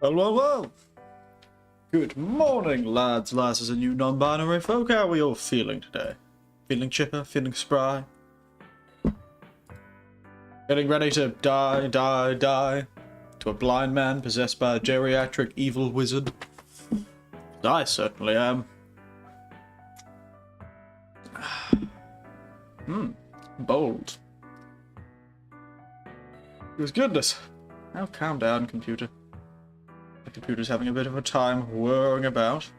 Well, well, well. Good morning, lads, lasses, and you non-binary folk. How are we all feeling today? Feeling chipper? Feeling spry? Getting ready to die to a blind man possessed by a geriatric evil wizard? I certainly am. Bold. Good goodness. Now calm down, computer. The computer's having a bit of a time whirring about.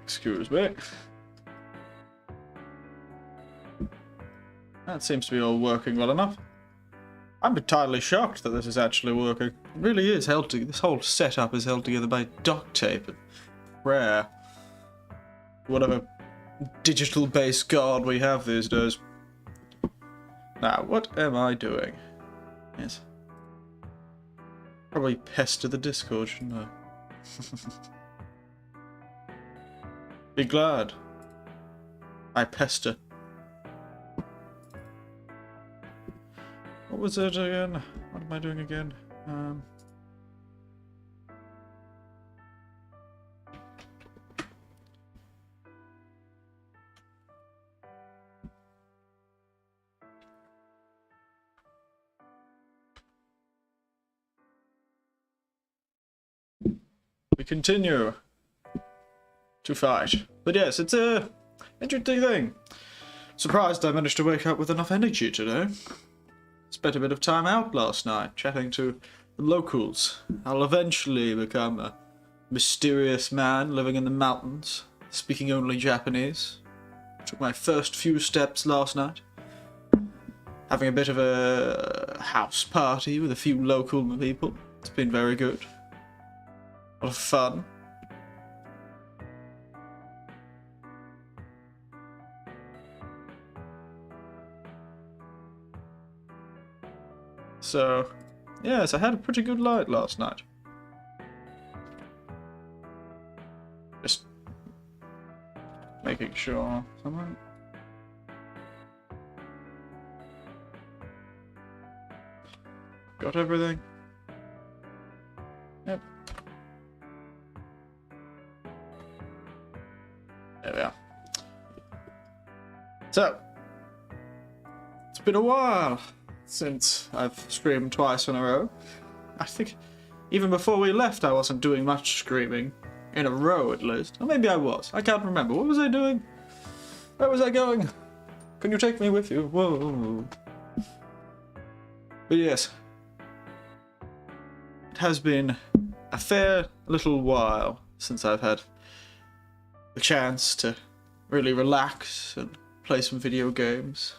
Excuse me. That seems to be all working well enough. I'm entirely shocked that this is actually working. It really is held together. This whole setup is held together by duct tape and prayer. Whatever digital-based god we have these days. Now, what am I doing? Yes. Probably pester the Discord, shouldn't I? Be glad. I pester. What was it again? What am I doing again? We continue to fight. But yes, it's a interesting thing. Surprised I managed to wake up with enough energy today. Spent a bit of time out last night, chatting to the locals. I'll eventually become a mysterious man living in the mountains, speaking only Japanese. Took my first few steps last night. Having a bit of a house party with a few local people. It's been very good. A lot of fun. So, yes, I had a pretty good night last night. Just making sure someone. Got everything? Yep. There we are. So, it's been a while since I've screamed twice in a row. I think even before we left I wasn't doing much screaming. In a row at least. Or maybe I was. I can't remember. What was I doing? Where was I going? Can you take me with you? Whoa. But yes. It has been a fair little while since I've had the chance to really relax and play some video games.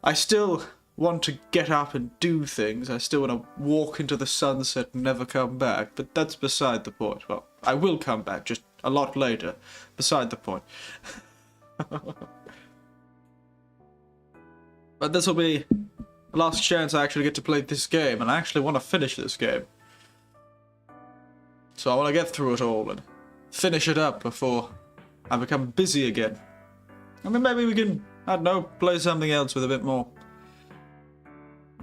I still want to get up and do things. I still want to walk into the sunset and never come back, but that's beside the point. Well, I will come back, just a lot later. Beside the point. But this will be the last chance I actually get to play this game, and I actually want to finish this game. So I want to get through it all and finish it up before I become busy again. I mean, maybe we can, I don't know, play something else with a bit more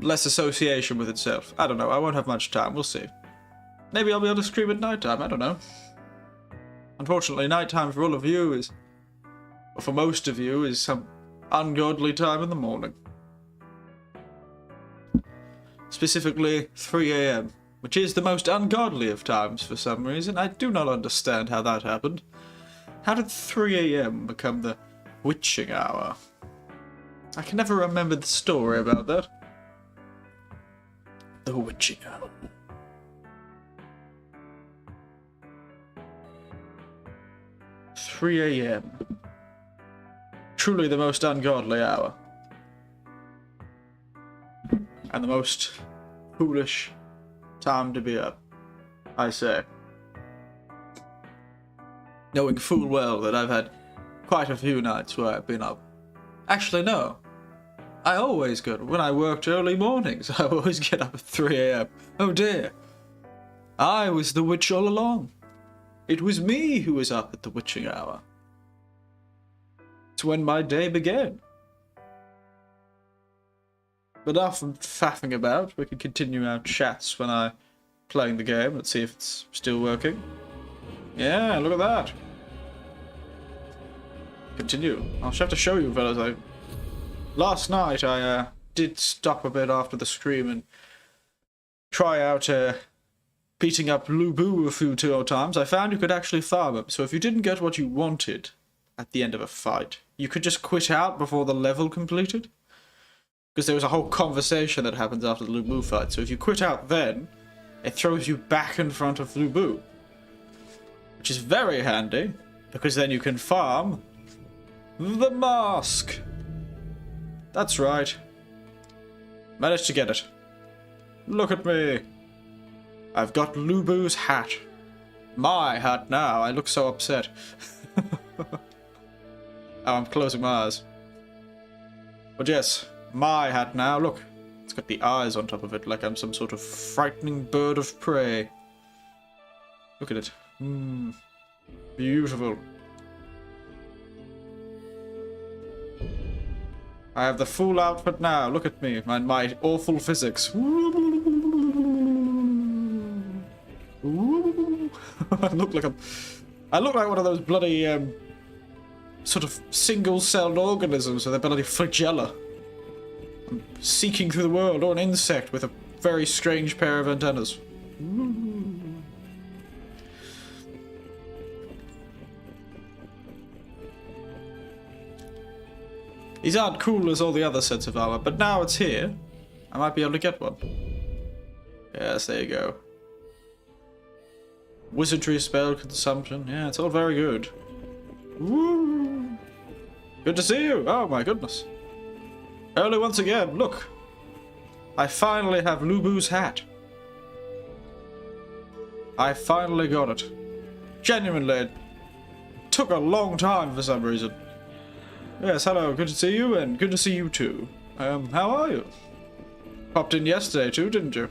less association with itself. I don't know, I won't have much time, we'll see. Maybe I'll be able to scream at nighttime, I don't know. Unfortunately, nighttime for all of you is, or for most of you, is some ungodly time in the morning. Specifically 3 AM, which is the most ungodly of times for some reason. I do not understand how that happened. How did 3 AM become the witching hour? I can never remember the story about that. The witching hour. "3 AM. Truly the most ungodly hour. And the most foolish time to be up, I say. Knowing full well that I've had quite a few nights where I've been up. Actually, no. I always go, when I worked early mornings, I always get up at 3 AM. Oh dear. I was the witch all along. It was me who was up at the witching hour. It's when my day began. enough faffing about. We can continue our chats when I'm playing the game. Let's see if it's still working. Yeah, look at that. Continue. I'll just have to show you, fellas. Last night I did stop a bit after the stream and try out beating up Lubu a few times. I found you could actually farm him. So if you didn't get what you wanted at the end of a fight, you could just quit out before the level completed. Because there was a whole conversation that happens after the Lubu fight. So if you quit out then, it throws you back in front of Lubu. Which is very handy, because then you can farm the mask. That's right. Managed to get it. Look at me. I've got Lubu's hat. My hat now. I look so upset. Oh, I'm closing my eyes. But yes, my hat now. Look, it's got the eyes on top of it, like I'm some sort of frightening bird of prey. Look at it. Beautiful. I have the full outfit now. Look at me, my awful physics. I look like one of those bloody sort of single-celled organisms with a bloody flagella. I'm seeking through the world, or an insect with a very strange pair of antennas. These aren't cool as all the other sets of armor, but now it's here. I might be able to get one. Yes, there you go. Wizardry spell consumption. Yeah, it's all very good. Woo! Good to see you. Oh my goodness. Early once again. Look. I finally have Lubu's hat. I finally got it. Genuinely, it took a long time for some reason. Yes, hello. Good to see you, and good to see you too. How are you? Popped in yesterday too, didn't you?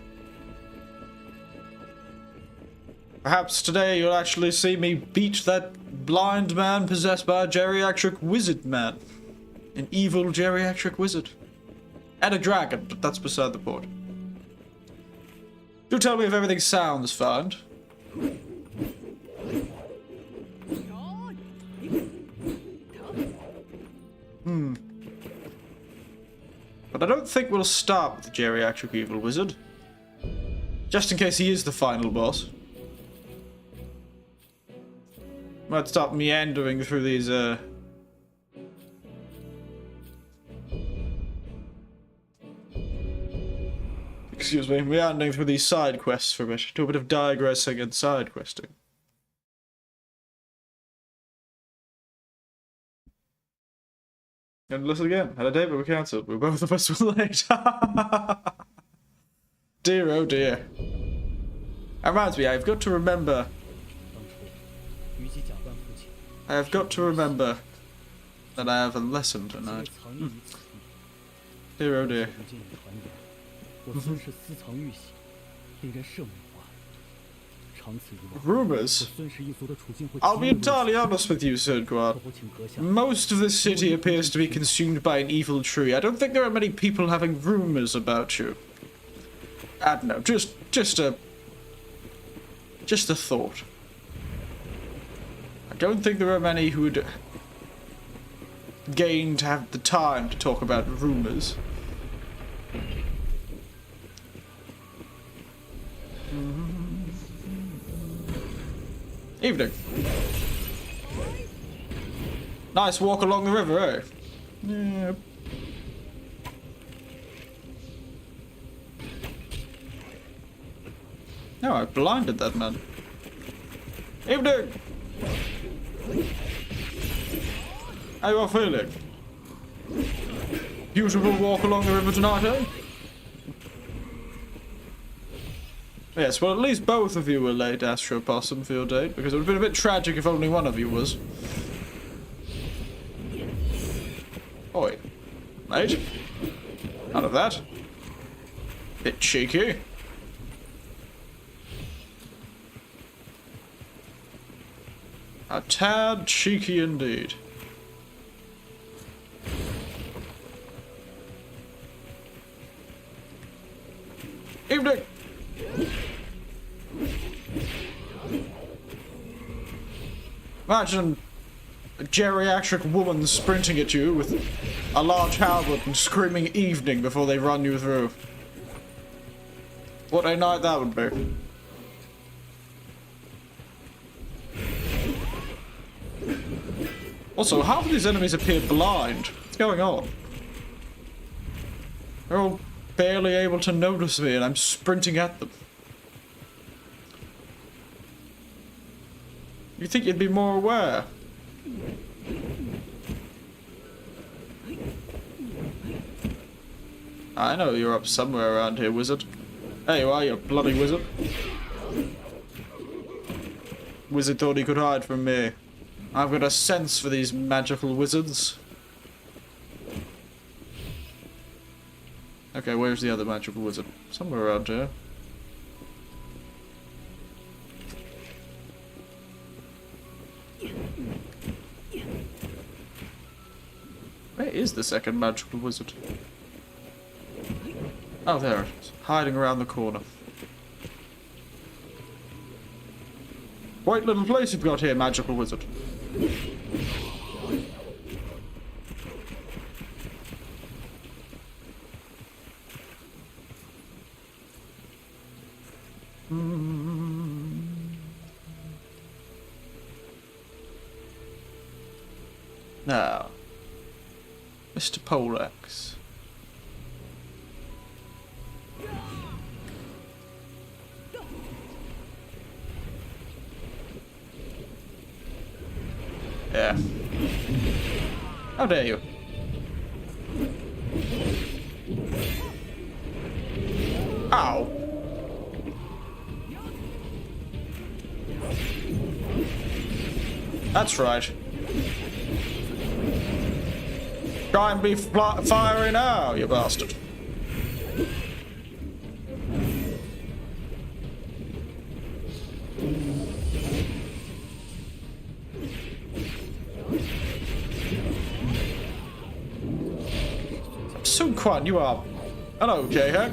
Perhaps today you'll actually see me beat that blind man possessed by a geriatric wizard man. An evil geriatric wizard. And a dragon, but that's beside the point. Do tell me if everything sounds fine. But I don't think we'll start with the geriatric evil wizard. Just in case he is the final boss. Might start meandering through these, excuse me, meandering through these side quests for a bit. Do a bit of digressing and side questing. And listen again. Had a date, but we cancelled. We both of us were late. Dear, oh dear. That reminds me, I've got to remember that I have a lesson tonight. Dear, oh dear. Rumors? I'll be entirely honest with you, Sir Guard. Most of this city appears to be consumed by an evil tree. I don't think there are many people having rumors about you. I don't know, just a thought. I don't think there are many who would gain to have the time to talk about rumors. Evening. Nice walk along the river, eh? Yeah. No, I blinded that man. Evening! How you all feeling? Beautiful walk along the river tonight, eh? Yes, well at least both of you were late, Astro Possum, for your date, because it would have been a bit tragic if only one of you was. Oi. Mate. None of that. Bit cheeky. A tad cheeky indeed. Evening! Imagine a geriatric woman sprinting at you with a large halberd and screaming evening before they run you through. What a night that would be. Also, half of these enemies appear blind. What's going on? They're all barely able to notice me and I'm sprinting at them. You think you'd be more aware? I know you're up somewhere around here, wizard. There you are, you bloody wizard. Wizard thought he could hide from me. I've got a sense for these magical wizards. Okay, where's the other magical wizard? Somewhere around here. Where is the second magical wizard? Oh, there it is. Hiding around the corner. Quite little place you've got here, magical wizard. Now, Mr. Poleaxe. Yeah. How dare you? Ow. That's right. Try and be fiery now, you bastard. So Quan, you are. Hello, J-Hack.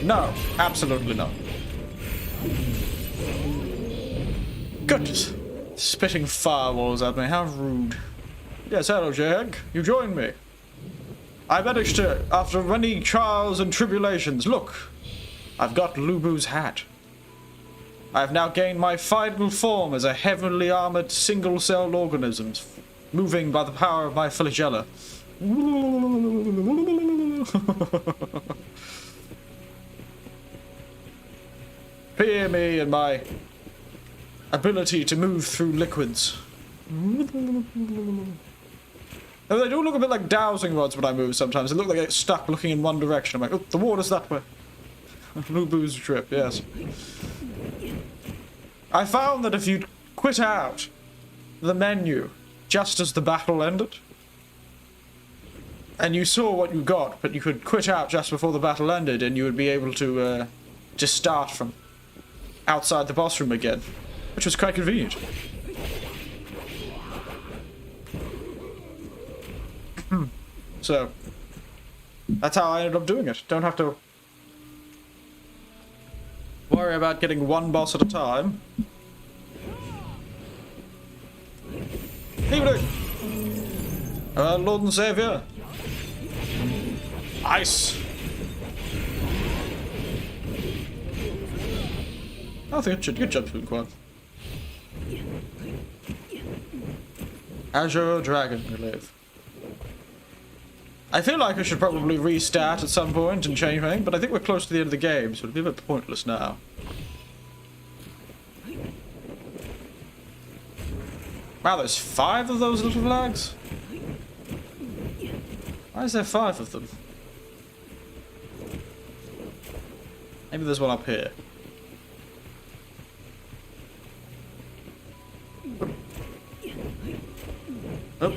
No, absolutely not. Goodness. Spitting firewalls at me, how rude. Yes, hello, J-Hack. You joined me. I managed to, after many trials and tribulations, look. I've got Lubu's hat. I have now gained my final form as a heavily armored single-celled organism, moving by the power of my flagella. Fear me and my ability to move through liquids. Oh, they do look a bit like dowsing rods when I move sometimes. They look like they're stuck looking in one direction. I'm like, oh, the water's that way. Lubu's trip, yes. I found that if you quit out the menu just as the battle ended, and you saw what you got, but you could quit out just before the battle ended, and you would be able to just start from outside the boss room again, which was quite convenient. So, that's how I ended up doing it. Don't have to worry about getting one boss at a time. Evening! Lord and Saviour. Ice! Oh, good job, Spoon Quad. Azure Dragon Relief. I feel like I should probably restart at some point and change things, but I think we're close to the end of the game, so it'll be a bit pointless now. Wow, there's 5 of those little flags? Why is there 5 of them? Maybe there's one up here. Oh.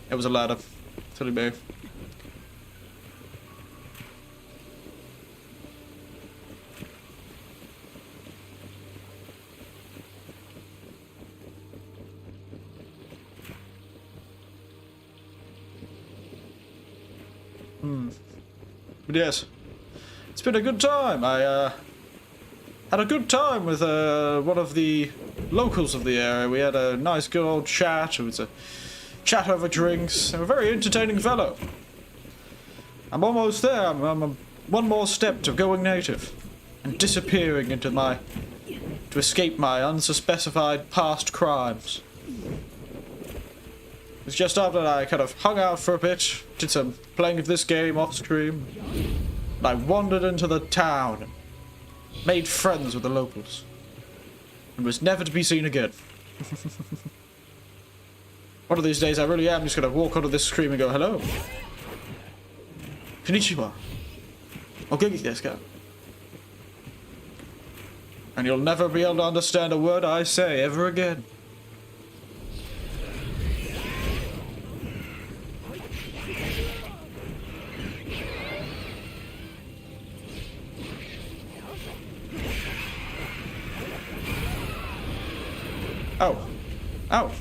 It was a ladder. Silly move. But yes, it's been a good time. I had a good time with one of the locals of the area. We had a nice good old chat. It was a chat over drinks. A very entertaining fellow. I'm almost there. I'm one more step to going native and disappearing into to escape my unspecified past crimes. It was just after I kind of hung out for a bit, did some playing of this game off stream, and I wandered into the town and made friends with the locals, and was never to be seen again. One of these days I really am just going to walk onto this stream and go, hello. Konnichiwa. Ogenki desu ka? And you'll never be able to understand a word I say ever again. Oh. Ow.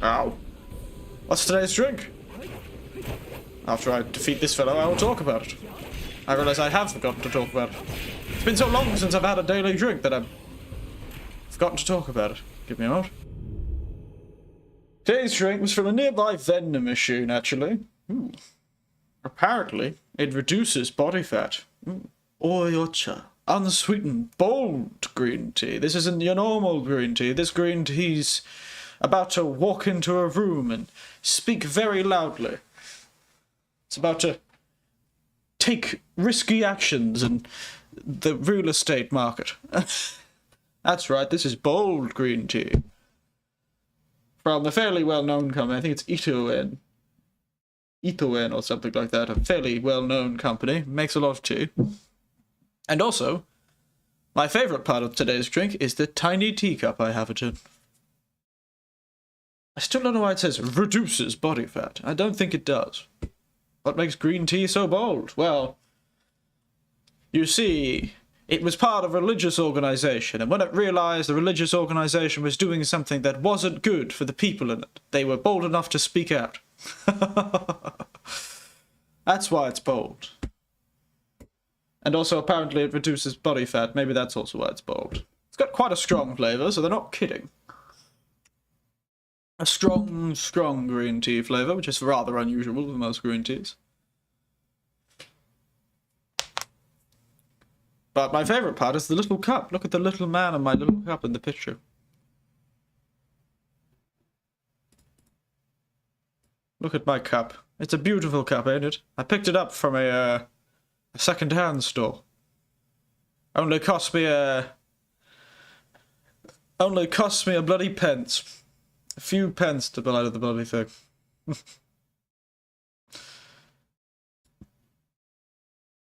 Ow. What's today's drink? After I defeat this fellow, I will talk about it. I realize I have forgotten to talk about it. It's been so long since I've had a daily drink that I've forgotten to talk about it. Give me a moment. Today's drink was from a nearby vending machine, actually. Ooh. Apparently, it reduces body fat. Oyocha. Unsweetened, bold green tea. This isn't your normal green tea. This green tea's about to walk into a room and speak very loudly. It's about to take risky actions in the real estate market. That's right, this is bold green tea. From a fairly well-known company, I think it's Itoen or something like that, a fairly well-known company, makes a lot of tea. And also, my favourite part of today's drink is the tiny teacup I have it in. I still don't know why it says reduces body fat. I don't think it does. What makes green tea so bold? Well, you see, it was part of a religious organisation, and when it realised the religious organisation was doing something that wasn't good for the people in it, they were bold enough to speak out. That's why it's bold. And also, apparently, it reduces body fat. Maybe that's also why it's bold. It's got quite a strong flavour, so they're not kidding. A strong green tea flavour, which is rather unusual for most green teas. But my favourite part is the little cup. Look at the little man and my little cup in the picture. Look at my cup. It's a beautiful cup, ain't it? I picked it up from a second-hand store. Only cost me a bloody pence. A few pence to buy the bloody thing.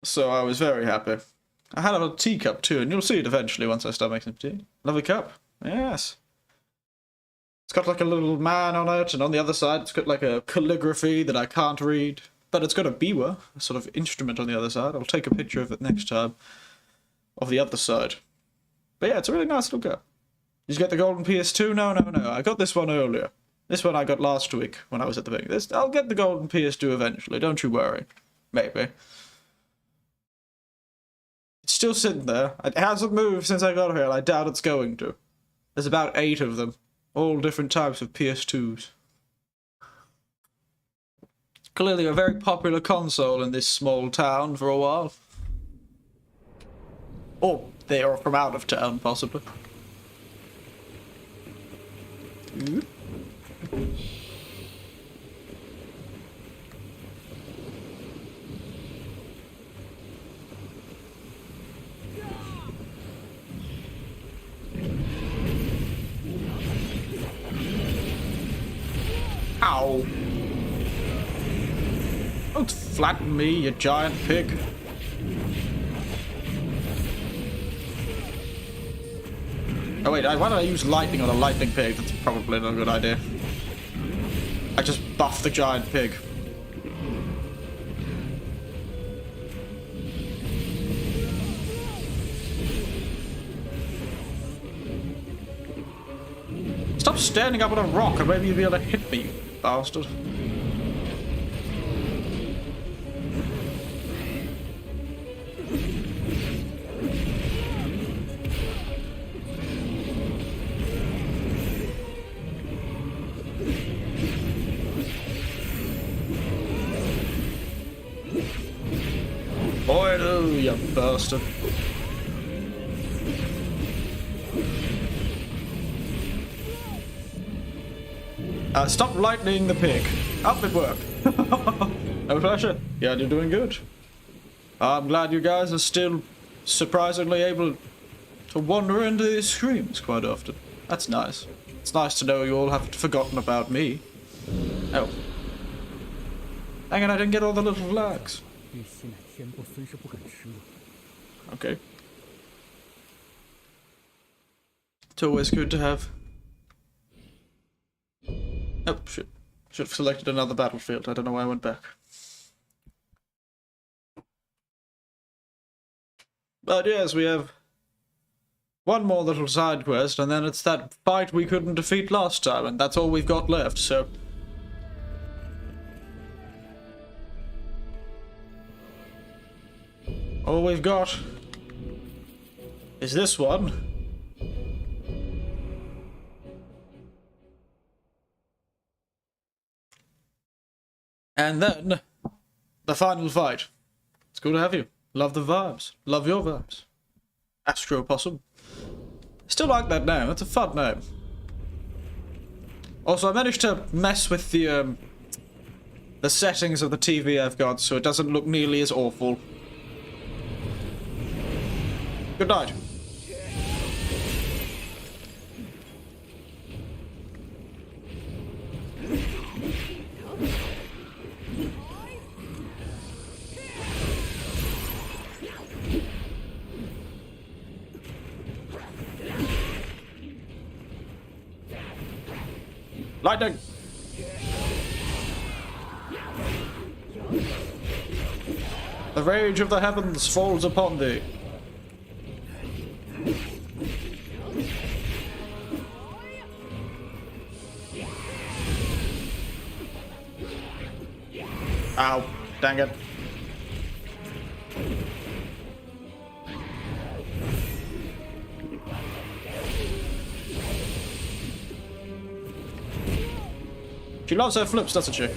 So I was very happy. I had a little teacup too, and you'll see it eventually once I start making some tea. Lovely cup. Yes. It's got like a little man on it, and on the other side it's got like a calligraphy that I can't read. But it's got a biwa, a sort of instrument on the other side. I'll take a picture of it next time. Of the other side. But yeah, it's a really nice little cup. Did you get the golden PS2? No. I got this one earlier. This one I got last week when I was at the thing. I'll get the golden PS2 eventually, don't you worry. Maybe. It's still sitting there. It hasn't moved since I got here, and I doubt it's going to. There's about 8 of them. All different types of PS2s. Clearly a very popular console in this small town for a while. Or they are from out of town, possibly. Ow! Don't flatten me, you giant pig. Oh wait, why did I use lightning on a lightning pig? That's probably not a good idea. I just buffed the giant pig. Stop standing up on a rock and maybe you'll be able to hit me, bastard. Boy, no, you bastard. Stop lightning the pig. Up it worked. No pressure. Yeah, you're doing good. I'm glad you guys are still surprisingly able to wander into these streams quite often. That's nice. It's nice to know you all haven't forgotten about me. Oh. Hang on, I didn't get all the little flags. Okay. It's always good to have. Oh, shit. Should have selected another battlefield. I don't know why I went back. But yes, we have one more little side quest, and then it's that fight we couldn't defeat last time, and that's all we've got left, so... all we've got is this one. And then the final fight. It's good to have you. Love the vibes. Love your vibes. Astro Possum. Still like that name. That's a fun name. Also, I managed to mess with the settings of the TV I've got so it doesn't look nearly as awful. Good night. Lightning! The rage of the heavens falls upon thee. Ow, dang it. She loves her flips, doesn't she?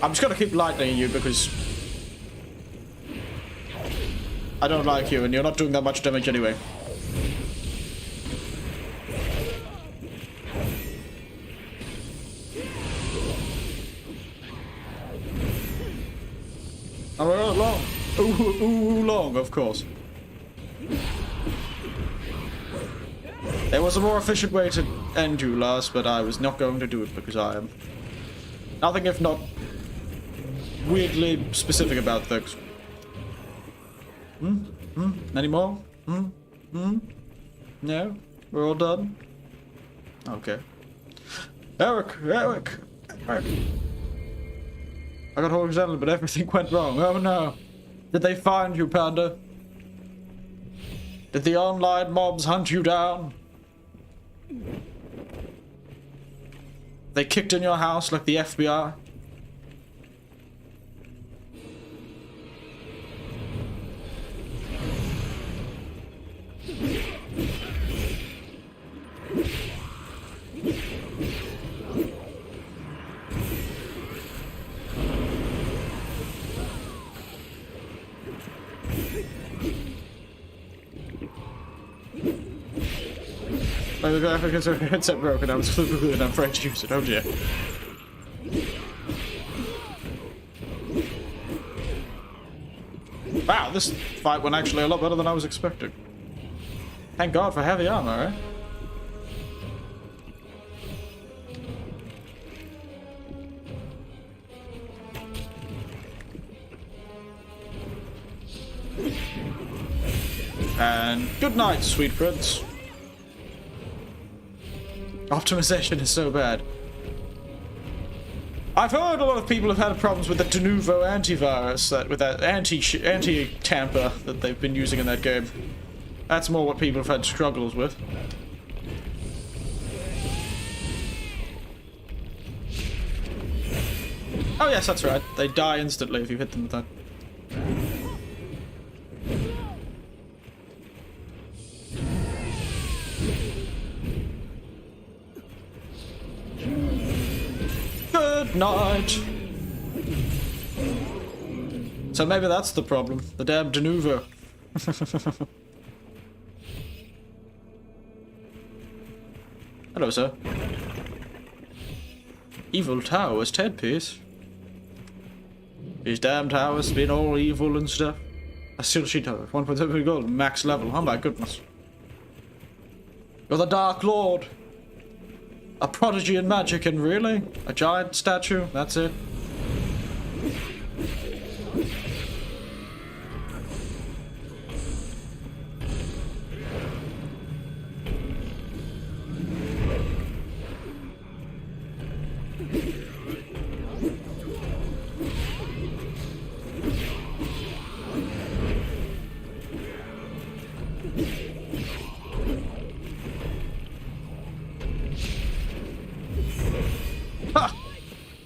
I'm just gonna keep lightning you because I don't like you and you're not doing that much damage anyway. Oh, long. Ooh, long, of course. There was a more efficient way to end you last, but I was not going to do it because I am nothing if not weirdly specific about things. Any more? No? We're all done? Okay. Eric! I got horizontal, but everything went wrong. Oh no. Did they find you, Panda? Did the online mobs hunt you down? They kicked in your house like the FBI? My graphics headset broken. I was flipping and I'm afraid to use it. Oh dear. Wow, this fight went actually a lot better than I was expecting. Thank God for heavy armor, eh? And good night, sweet prince. Optimization is so bad. I've heard a lot of people have had problems with the Denuvo antivirus, with that anti-tamper that they've been using in that game. That's more what people have had struggles with. Oh yes, that's right. They die instantly if you hit them with that. Good night. So maybe that's the problem. The damn Denuvo. Hello, sir. Evil Towers, 10 piece. These damn towers being all evil and stuff. I still cheat tower. 1.7 gold, max level. Oh my goodness. You're the Dark Lord. A prodigy in magic, and really? A giant statue? That's it?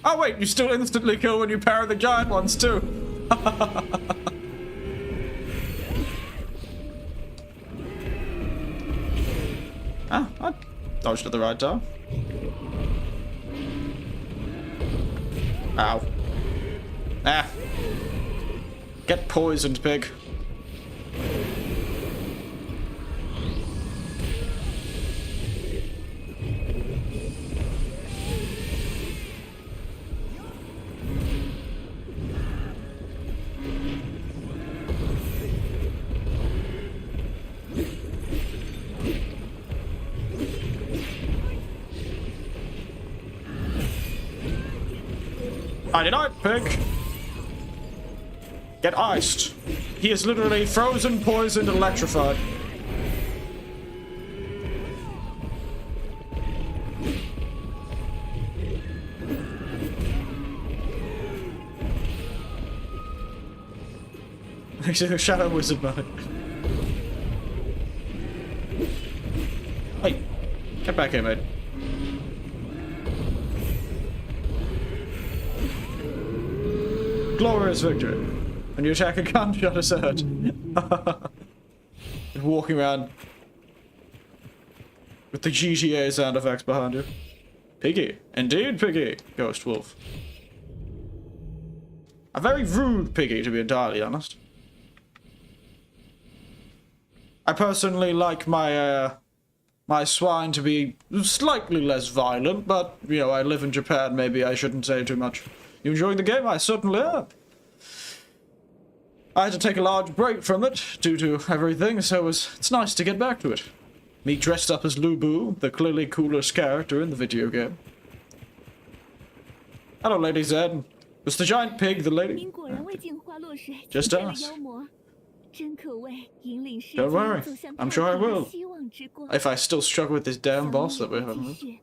Oh wait, you still instantly kill when you parry the giant ones too. Ah, I dodged at the right time. Ow. Ah. Get poisoned, pig. I did not, pig. Get iced. He is literally frozen, poisoned, electrified. Actually, a shadow wizard man. Hey, get back here, mate. Glorious victory. When you attack a gunshot is heard. Walking around with the GTA sound effects behind you. Piggy. Indeed, Piggy. Ghost Wolf. A very rude Piggy, to be entirely honest. I personally like my my swine to be slightly less violent, but, you know, I live in Japan, maybe I shouldn't say too much. You enjoying the game? I certainly am. I had to take a large break from it due to everything, so it's nice to get back to it. Me dressed up as Lubu, the clearly coolest character in the video game. Hello, Lady Zed. Was the giant pig the lady? Just us. Don't worry, I'm sure I will. If I still struggle with this damn boss that we're having.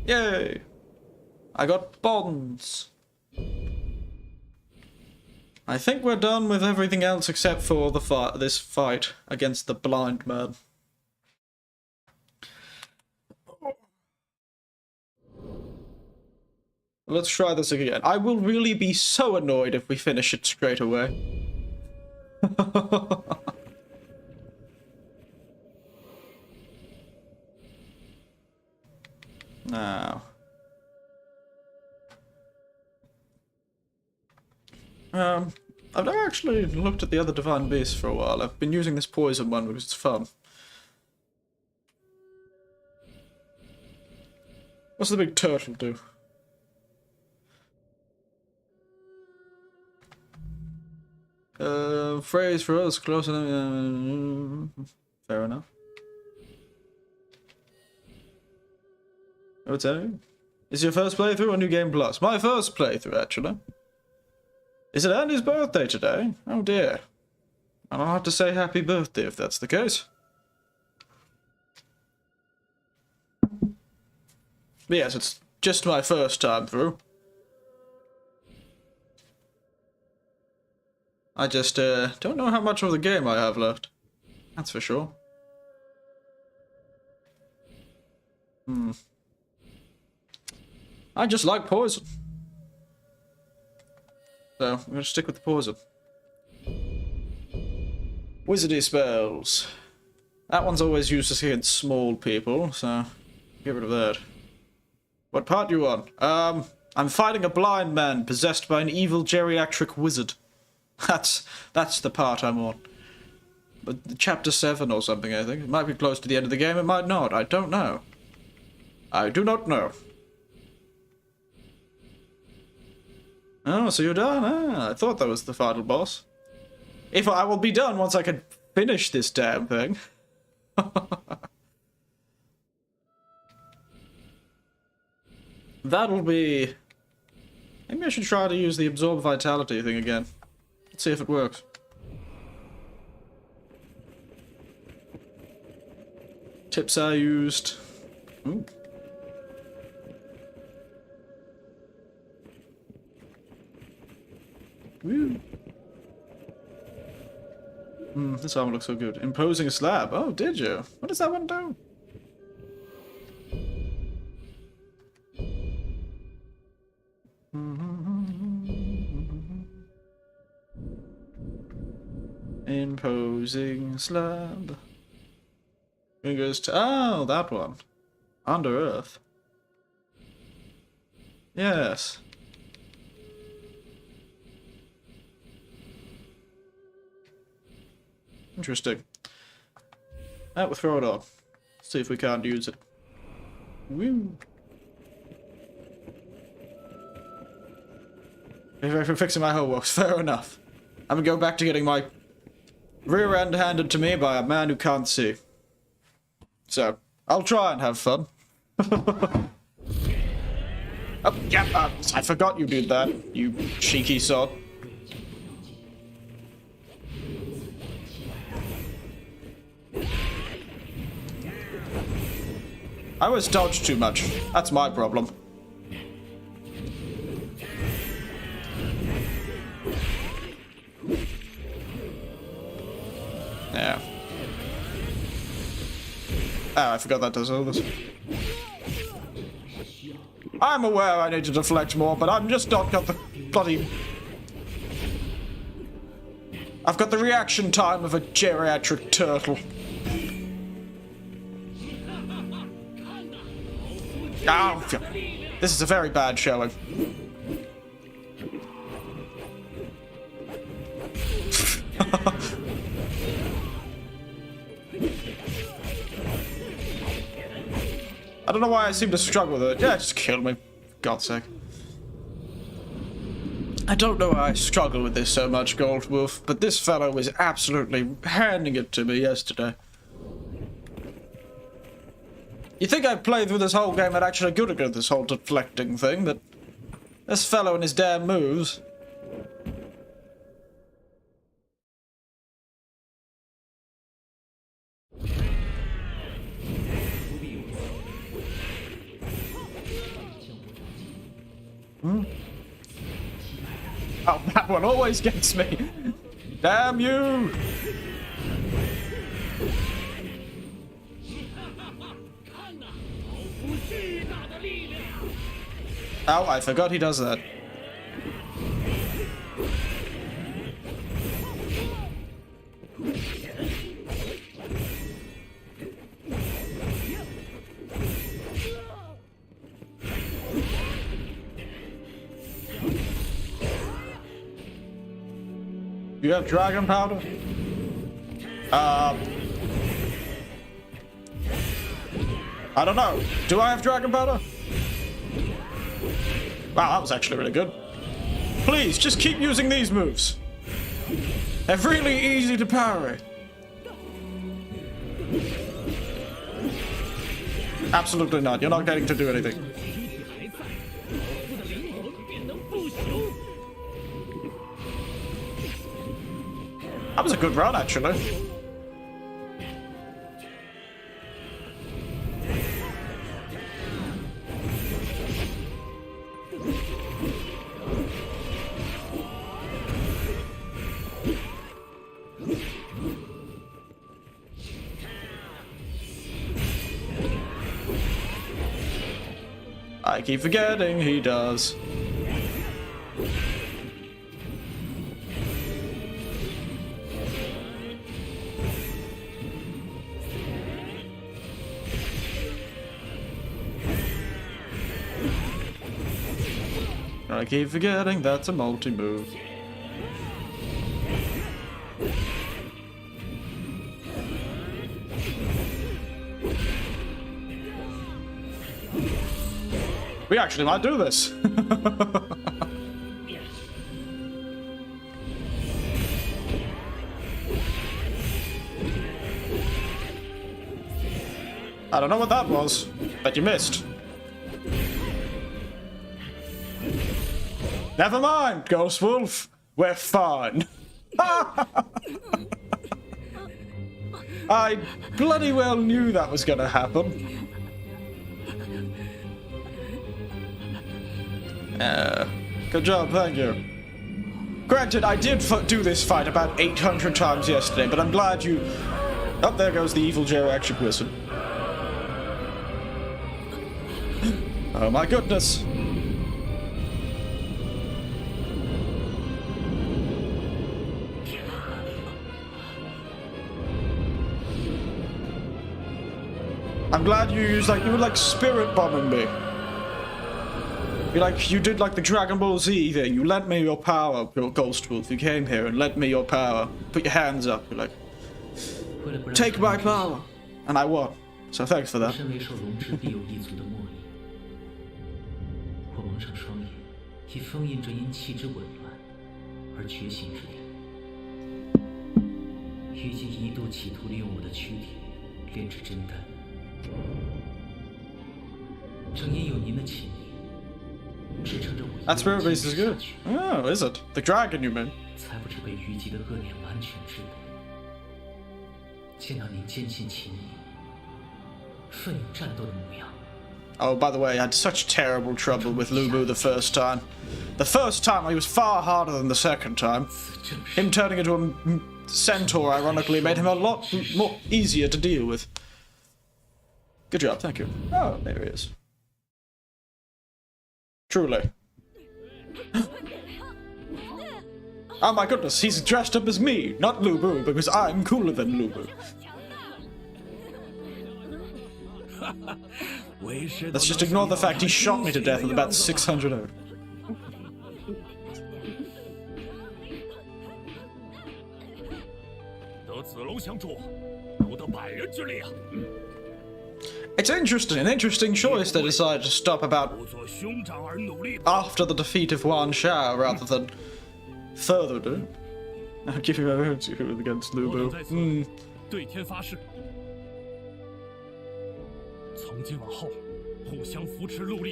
Yay! I got bonds. I think we're done with everything else except for the this fight against the blind man. Let's try this again. I will really be so annoyed if we finish it straight away. Now. I've never actually looked at the other divine beasts for a while. I've been using this poison one because it's fun. What's the big turtle do? Phrase for us, close enough. Fair enough. What's that? Is your first playthrough or New Game Plus? My first playthrough, actually. Is it Andy's birthday today? Oh dear. I'll have to say happy birthday if that's the case. But yes, it's just my first time through. I just don't know how much of the game I have left. That's for sure. I just like poison. So, I'm gonna stick with the poison. Wizardy spells. That one's always used against small people, so get rid of that. What part you on? I'm fighting a blind man possessed by an evil geriatric wizard. That's the part I'm on. But chapter 7 or something, I think. It might be close to the end of the game, it might not. I don't know. I do not know. Oh, so you're done? Ah, I thought that was the final boss. If I will be done once I can finish this damn thing. That'll be... Maybe I should try to use the absorb vitality thing again. Let's see if it works. Tips I used. Ooh. Woo. This armor looks so good. Imposing slab. Oh, did you? What does that one do? Imposing slab. Fingers to... Oh, that one. Under Earth. Yes. Interesting. We'll throw it on. See if we can't use it. Woo. If I'm fixing my homeworks, fair enough. I'm gonna go back to getting my rear end handed to me by a man who can't see. So, I'll try and have fun. Oh, yeah, I forgot you did that, you cheeky sod. I always dodge too much. That's my problem. Yeah. Oh, I forgot that does all this. I'm aware I need to deflect more, but I'm just not got the bloody... I've got the reaction time of a geriatric turtle. Oh, this is a very bad showing. I don't know why I seem to struggle with it. Yeah, just kill me. For God's sake. I don't know why I struggle with this so much, Gold Wolf, but this fellow was absolutely handing it to me yesterday. You think I'd play through this whole game and actually good at this whole deflecting thing, but this fellow and his damn moves. Oh, that one always gets me. Damn you! Oh, I forgot he does that. You have dragon powder? I don't know. Do I have dragon powder? Wow, that was actually really good. Please, just keep using these moves. They're really easy to parry. Absolutely not. You're not getting to do anything. That was a good run, actually. I keep forgetting he does. I keep forgetting that's a multi-move. We actually might do this. I don't know what that was, but you missed. Never mind, Ghost Wolf. We're fine. I bloody well knew that was gonna happen. Good job, thank you. Granted, I did do this fight about 800 times yesterday, but I'm glad you... Oh, there goes the evil geriatric wizard. Oh my goodness. I'm glad you used, like, you were like spirit bombing me. You did like the Dragon Ball Z thing. You lent me your power, your Ghost Wolf. You came here and lent me your power. Put your hands up. You're like, take my power. And I won. So thanks for that. That spirit beast is good. Oh, is it? The dragon, you mean? Oh, by the way, I had such terrible trouble with Lu Bu the first time. The first time he was far harder than the second time. Him turning into a centaur, ironically, made him a lot more easier to deal with. Good job, thank you. Oh, there he is. Truly. Oh my goodness, he's dressed up as me, not Lu Bu, because I'm cooler than Lu Bu. Let's just ignore the fact he shot me to death with about 600 of it. It's interesting, an interesting choice they decided to stop about after the defeat of Wan Shao rather than further do. I'll give you my vote against Lu Bu.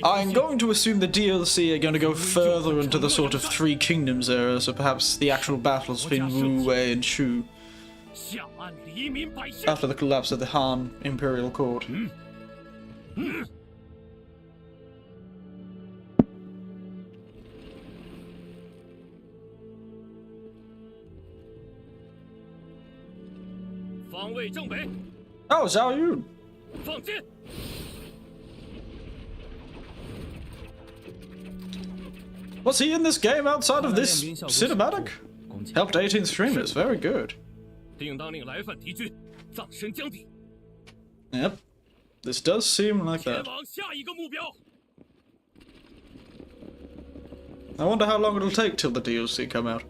I'm going to assume the DLC are going to go further into the sort of Three Kingdoms era, so perhaps the actual battles between Wu, Wei, and Shu after the collapse of the Han Imperial Court. Oh, Zhao Yun. Was he in this game outside of this cinematic? Helped 18 streamers, very good. Yep. This does seem like that. I wonder how long it'll take till the DLC come out.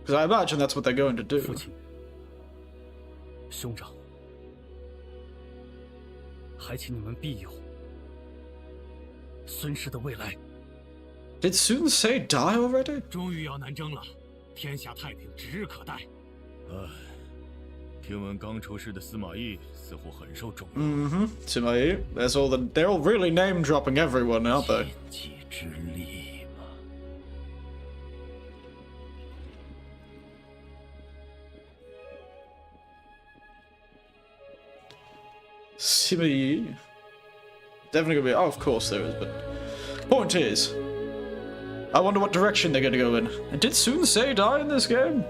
Because I imagine that's what they're going to do. Did Sun Ce die already? Sima Yi. They're all really name dropping everyone, aren't they? Sima Yi. Definitely gonna be. Oh, of course there is, but point is, I wonder what direction they're gonna go in. And did Sun Ce die in this game?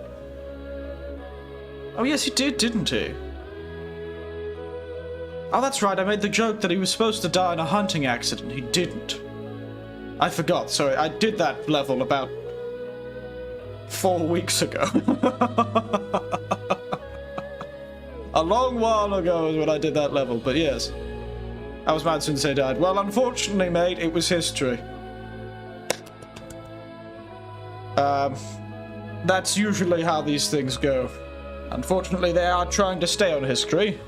Oh yes, he did, didn't he? Oh, that's right, I made the joke that he was supposed to die in a hunting accident. He didn't. I forgot. Sorry, I did that level about 4 weeks ago. A long while ago is when I did that level, but yes. I was mad since they died. Well, unfortunately, mate, it was history. That's usually how these things go. Unfortunately, they are trying to stay on history.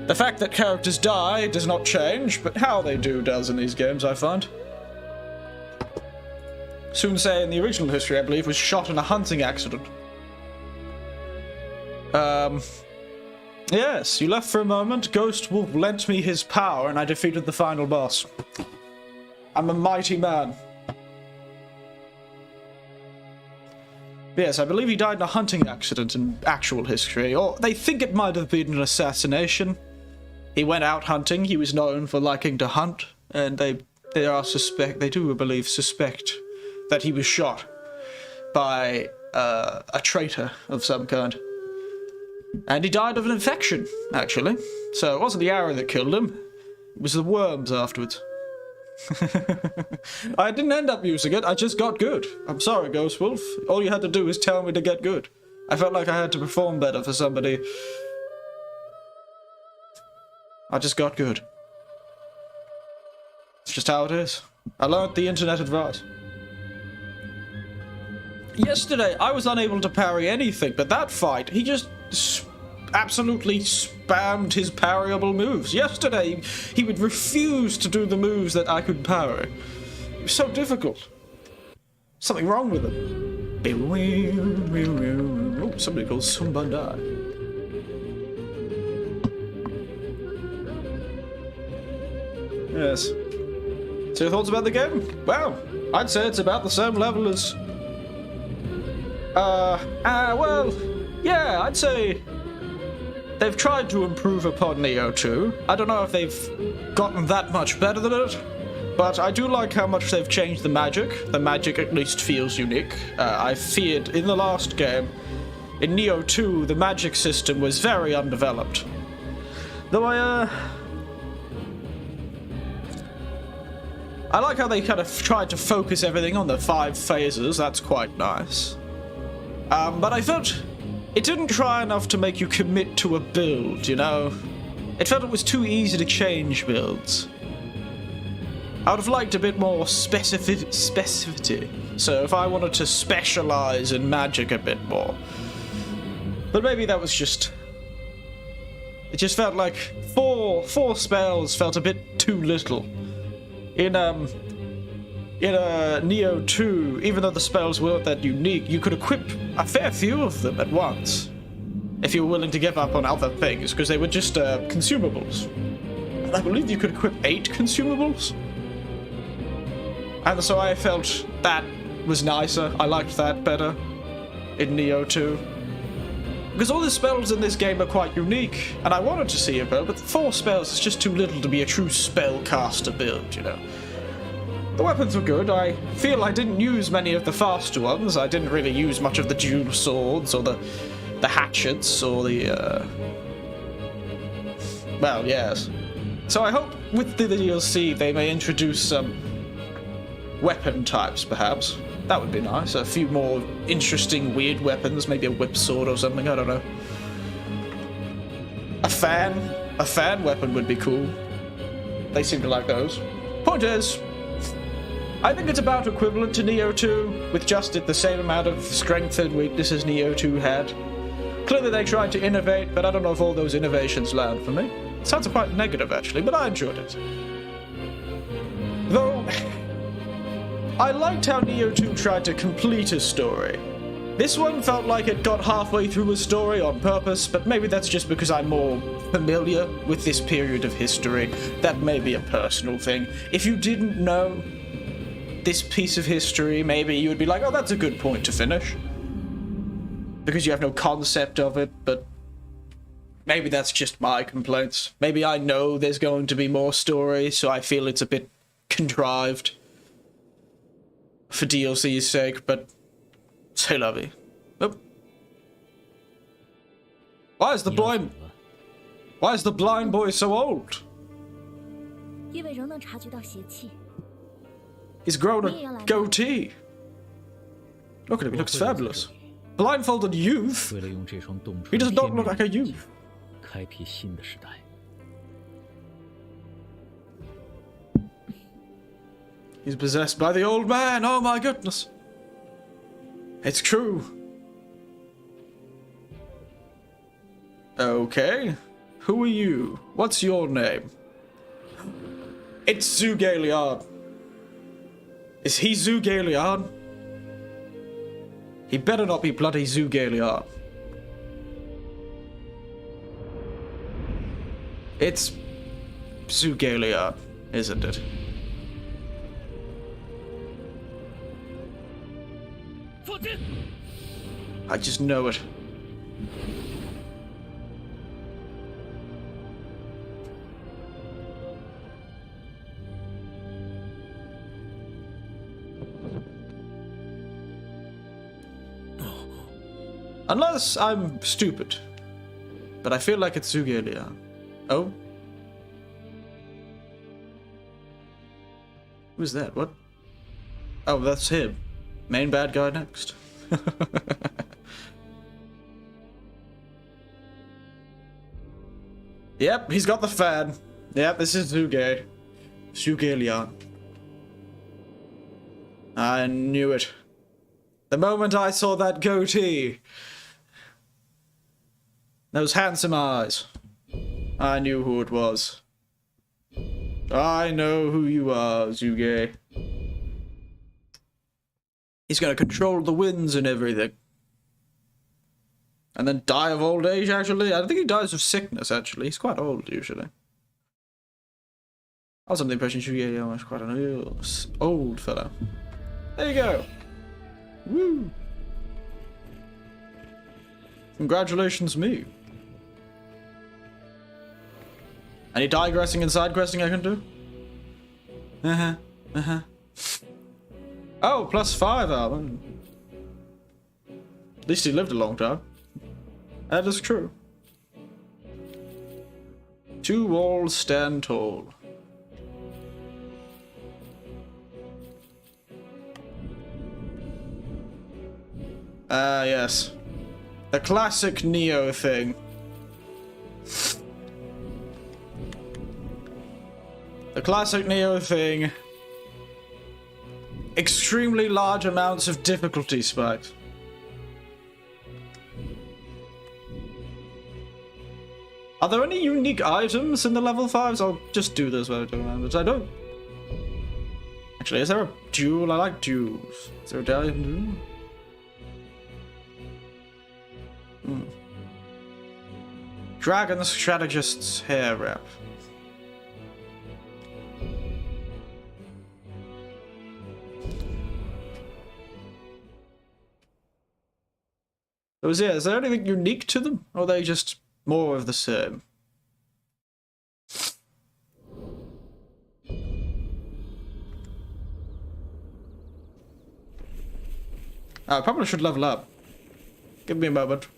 The fact that characters die does not change, but how they do does in these games, I find. Sunsei in the original history, I believe, was shot in a hunting accident. Yes, you left for a moment. Ghost Wolf lent me his power, and I defeated the final boss. I'm a mighty man. Yes, I believe he died in a hunting accident in actual history, or they think it might have been an assassination. He went out hunting, he was known for liking to hunt, and they do, I believe, suspect that he was shot by a traitor of some kind. And he died of an infection, actually. So it wasn't the arrow that killed him, it was the worms afterwards. I didn't end up using it, I just got good. I'm sorry, Ghost Wolf. All you had to do was tell me to get good. I felt like I had to perform better for somebody. I just got good. It's just how it is. I learned the internet advice. Yesterday, I was unable to parry anything, but that fight, he just absolutely spammed his parryable moves. Yesterday, he would refuse to do the moves that I could parry. It was so difficult. Something wrong with him. Oh, somebody called Sumbandai. Yes. So your thoughts about the game? Well, I'd say it's about the same level as... well, yeah, I'd say they've tried to improve upon Neo 2. I don't know if they've gotten that much better than it, but I do like how much they've changed the magic. The magic at least feels unique. I feared in the last game, in Neo 2, the magic system was very undeveloped. Though I like how they kind of tried to focus everything on the 5 phases. That's quite nice. But I felt it didn't try enough to make you commit to a build, you know? It felt it was too easy to change builds. I would have liked a bit more specificity. So if I wanted to specialize in magic a bit more. But maybe that was just... It just felt like four spells felt a bit too little. In Neo 2, even though the spells weren't that unique, you could equip a fair few of them at once. If you were willing to give up on other things, because they were just consumables. And I believe you could equip 8 consumables. And so I felt that was nicer. I liked that better in Neo 2. Because all the spells in this game are quite unique, and I wanted to see a build, but 4 spells is just too little to be a true spellcaster build, you know. The weapons were good. I feel I didn't use many of the faster ones. I didn't really use much of the dual swords, or the hatchets, or the, well, yes. So I hope with the DLC they may introduce some weapon types, perhaps. That would be nice. A few more interesting, weird weapons. Maybe a whip sword or something. I don't know. A fan weapon would be cool. They seem to like those. Point is, I think it's about equivalent to Neo 2, with just the same amount of strength and weakness as Neo 2 had. Clearly they tried to innovate, but I don't know if all those innovations land for me. It sounds quite negative, actually, but I enjoyed it. Though... I liked how Neo 2 tried to complete a story. This one felt like it got halfway through a story on purpose, but maybe that's just because I'm more familiar with this period of history. That may be a personal thing. If you didn't know this piece of history, maybe you would be like, oh, that's a good point to finish. Because you have no concept of it, but maybe that's just my complaints. Maybe I know there's going to be more story, so I feel it's a bit contrived. For DLC's sake, but c'est la vie. Oh. Why is the blind boy so old? He's grown a goatee. Look at him, he looks fabulous. Blindfolded youth? He does not look like a youth. He's possessed by the old man, oh my goodness. It's true. Okay. Who are you? What's your name? It's Zugalion. Is he Zugalion? He better not be bloody Zugalion. It's Zugalion, isn't it? I just know it. Unless I'm stupid. But I feel like it's Zugalion. Oh? Who's that? What? Oh, that's him. Main bad guy next. Yep, he's got the fan. Yep, this is Zugalion. I knew it. The moment I saw that goatee. Those handsome eyes. I knew who it was. I know who you are, Zuge. He's gonna control the winds and everything. And then die of old age, actually? I don't think he dies of sickness, actually. He's quite old, usually. I was under the impression Zuge was quite an old fellow. There you go. Woo! Congratulations, me. Any digressing and side questing I can do? Oh, +5 Alan. At least he lived a long time. That is true. 2 walls stand tall. Ah, yes. The classic Neo thing. The classic Neo thing. Extremely large amounts of difficulty spikes. Are there any unique items in the level 5s? I'll just do this while I don't remember. I don't. Actually, is there a duel? I like duels. Is there a diamond duel? Dragon Strategist's hair wrap. So is there anything unique to them? Or are they just more of the same? I probably should level up. Give me a moment.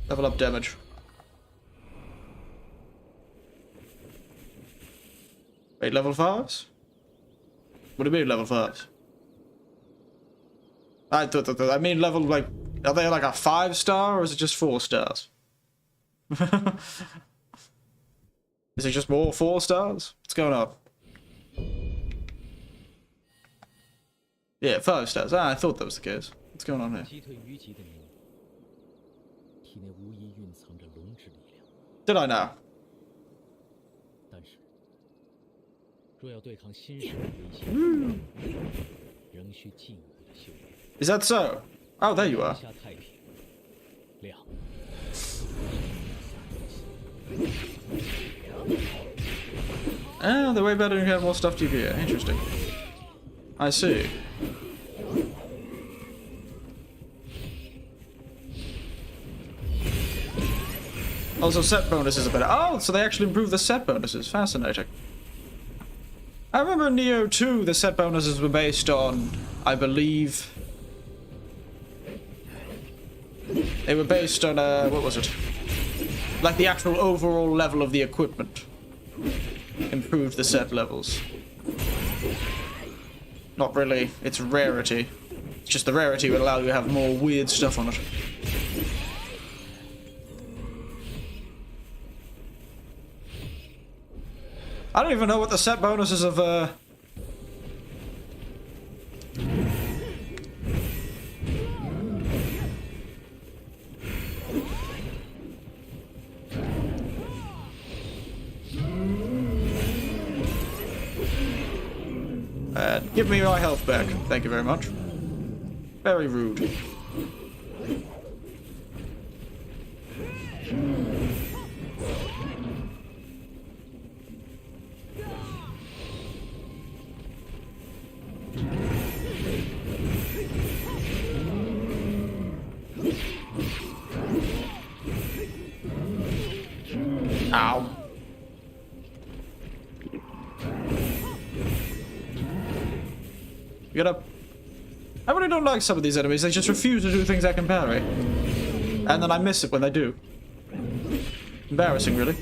Level up damage. Wait, level 5s? What do you mean level 5s? I mean level, like, are they like a 5-star or is it just 4 stars? Is it just more 4 stars? What's going on? Yeah, 5 stars. Ah, I thought that was the case. What's going on here? Did I know? Is that so? Oh, there you are. Ah, the way better and have more stuff to gear. Interesting. I see. Also, set bonuses are better. Oh, so they actually improved the set bonuses. Fascinating. I remember in Neo 2, the set bonuses were based on, I believe... They were based on, what was it? Like the actual overall level of the equipment. Improved the set levels. Not really, it's rarity. It's just the rarity would allow you to have more weird stuff on it. I don't even know what the set bonuses of, give me my health back. Thank you very much. Very rude. Ow. You gotta... I really don't like some of these enemies. They just refuse to do things I can parry. And then I miss it when they do. Embarrassing, really.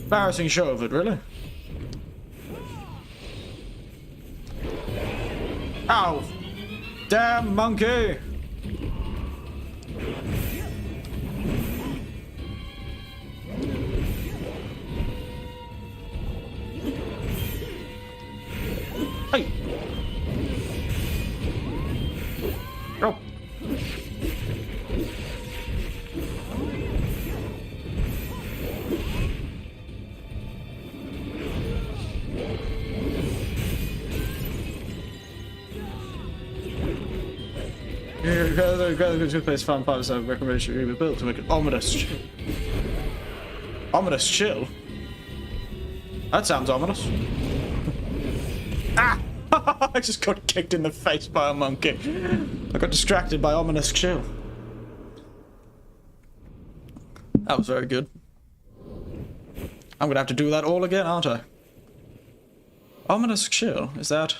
Embarrassing show of it, really. Ow! Damn monkey! Hey! Oh! Good place found parts of recommendation to be built to make an ominous chill. Ominous chill? That sounds ominous. Ah! I just got kicked in the face by a monkey. I got distracted by ominous chill. That was very good. I'm gonna have to do that all again, aren't I? Ominous chill, is that...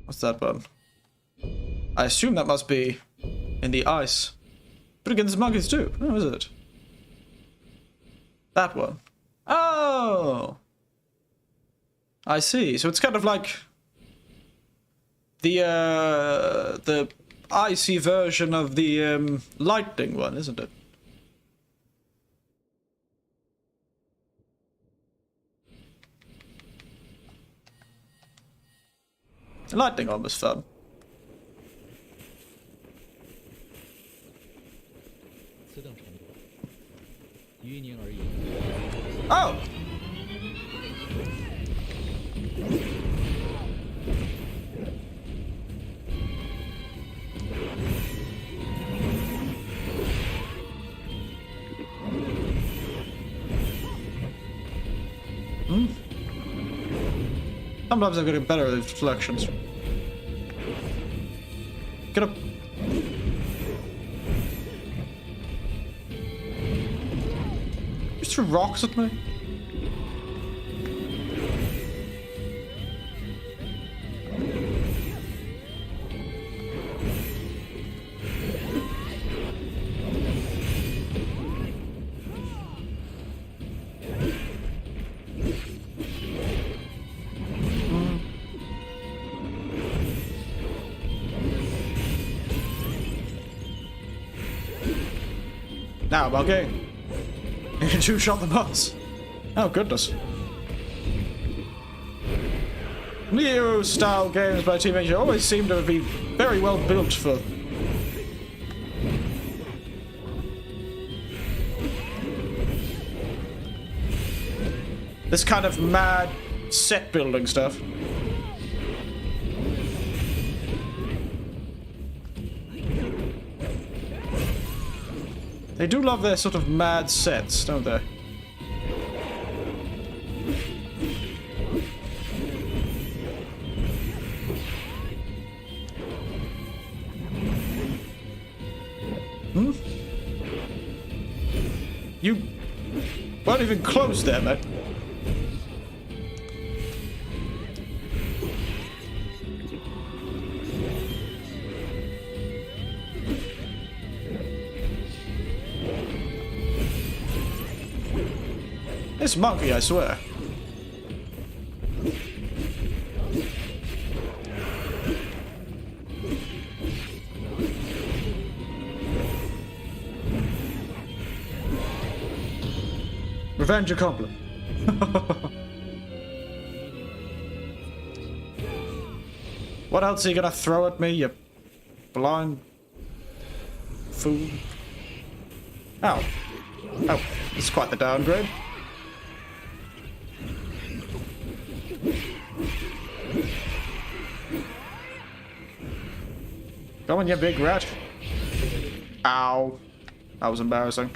What's that button? I assume that must be in the ice. But against monkeys too. Oh, is it? That one. Oh! I see. So it's kind of like the icy version of the lightning one, isn't it? The lightning one was fun. Oh! Sometimes I'm getting better at these deflections. Get up. Just threw rocks at me. Now, monkey. You can two-shot the boss. Oh, goodness. Neo-style games by Team Asia always seem to be very well built for... this kind of mad set-building stuff. They do love their sort of mad sets, don't they? Hmm? You weren't even close there, mate. This monkey, I swear. Revenge accomplished. What else are you gonna throw at me, you blind fool? Oh. Oh, it's quite the downgrade. Come on, you big rat. Ow. That was embarrassing.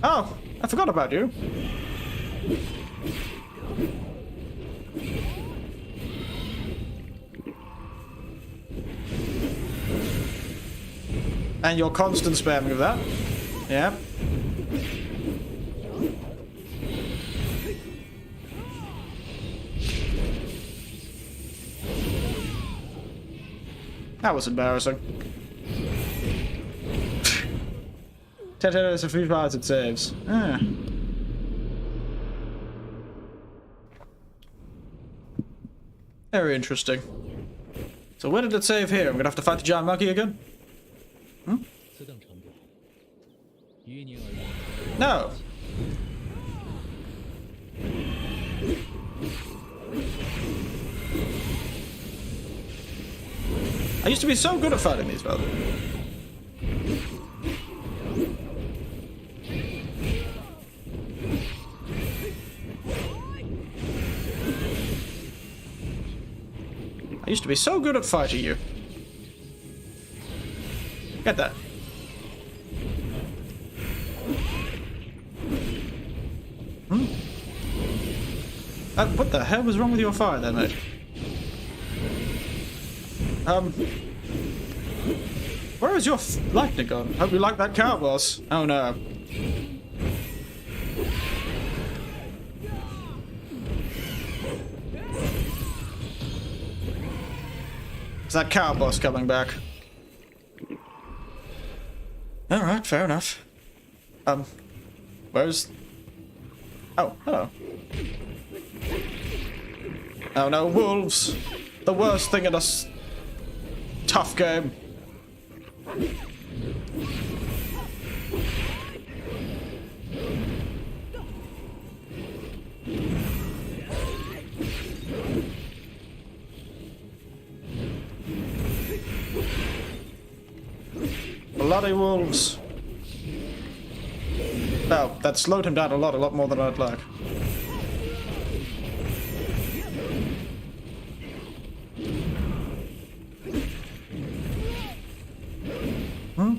Oh, I forgot about you. And your constant spamming of that. Yeah. That was embarrassing. 10 minutes of 3 fires it saves. Ah. Very interesting. So where did it save here? I'm gonna have to fight the giant monkey again? Hmm? No. I used to be so good at fighting these, brother. I used to be so good at fighting you. Get that. Hmm? What the hell was wrong with your fire there, mate? Where is your lightning gone? Hope you like that cow, boss. Oh no. Is that cow boss coming back? Alright, fair enough. Where's... Oh, hello. Oh no, wolves! The worst thing in a tough game. Bloody wolves. Oh, that slowed him down a lot more than I'd like. Hmm?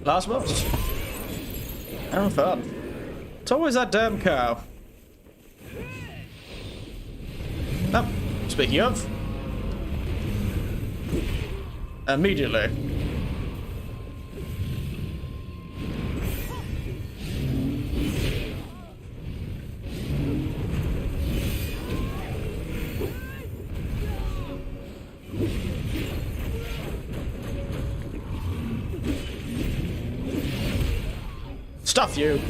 Last boss. Having fun. It's always that damn cow. Oh, speaking of. Immediately. Stuff you.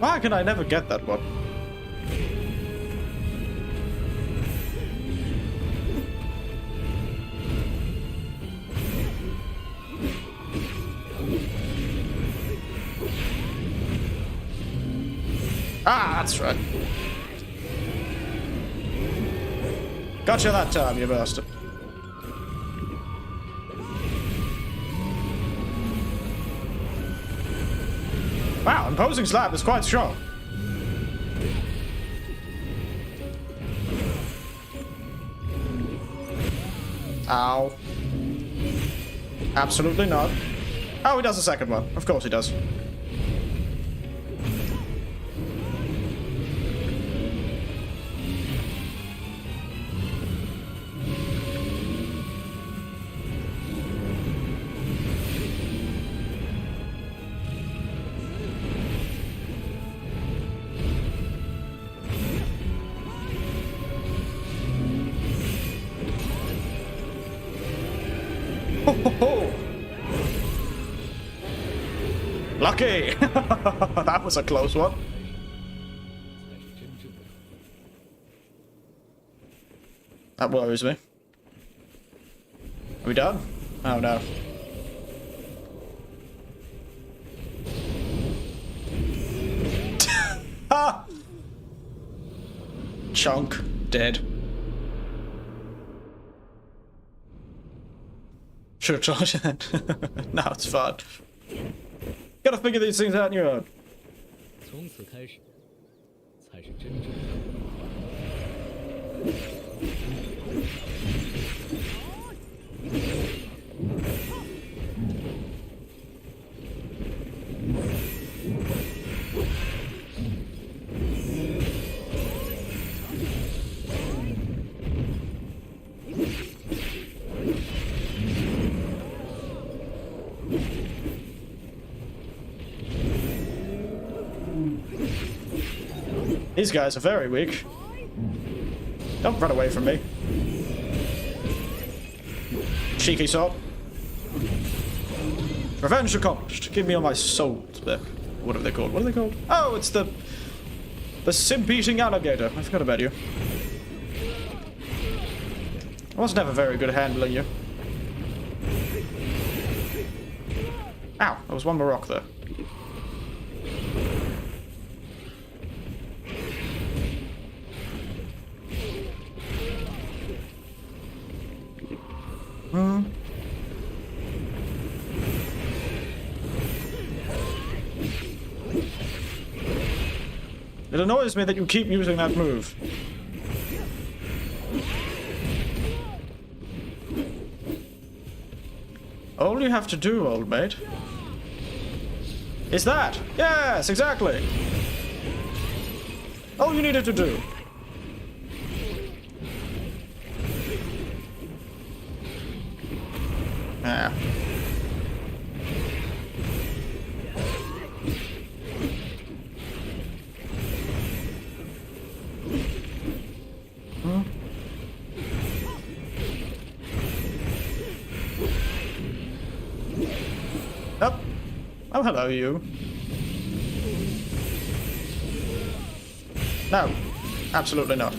Why can I never get that one? Ah, that's right. Gotcha that time, you bastard. Wow, imposing slab is quite strong. Ow. Absolutely not. Oh, he does the second one. Of course he does. Lucky! That was a close one. That worries me. Are we done? Oh no. Ah! Chunk. Dead. Should have charged that. No, it's fine. Gotta figure these things out on your own. These guys are very weak. Don't run away from me. Cheeky sod. Revenge accomplished. Give me all my souls back. What are they called? What are they called? Oh, it's the simp-eating alligator. I forgot about you. I wasn't ever very good at handling you. Ow, there was one more rock there. It annoys me that you keep using that move. All you have to do, old mate, is that. Yes, exactly. All you needed to do. Ah. Oh. Oh, hello, you. No. Absolutely not.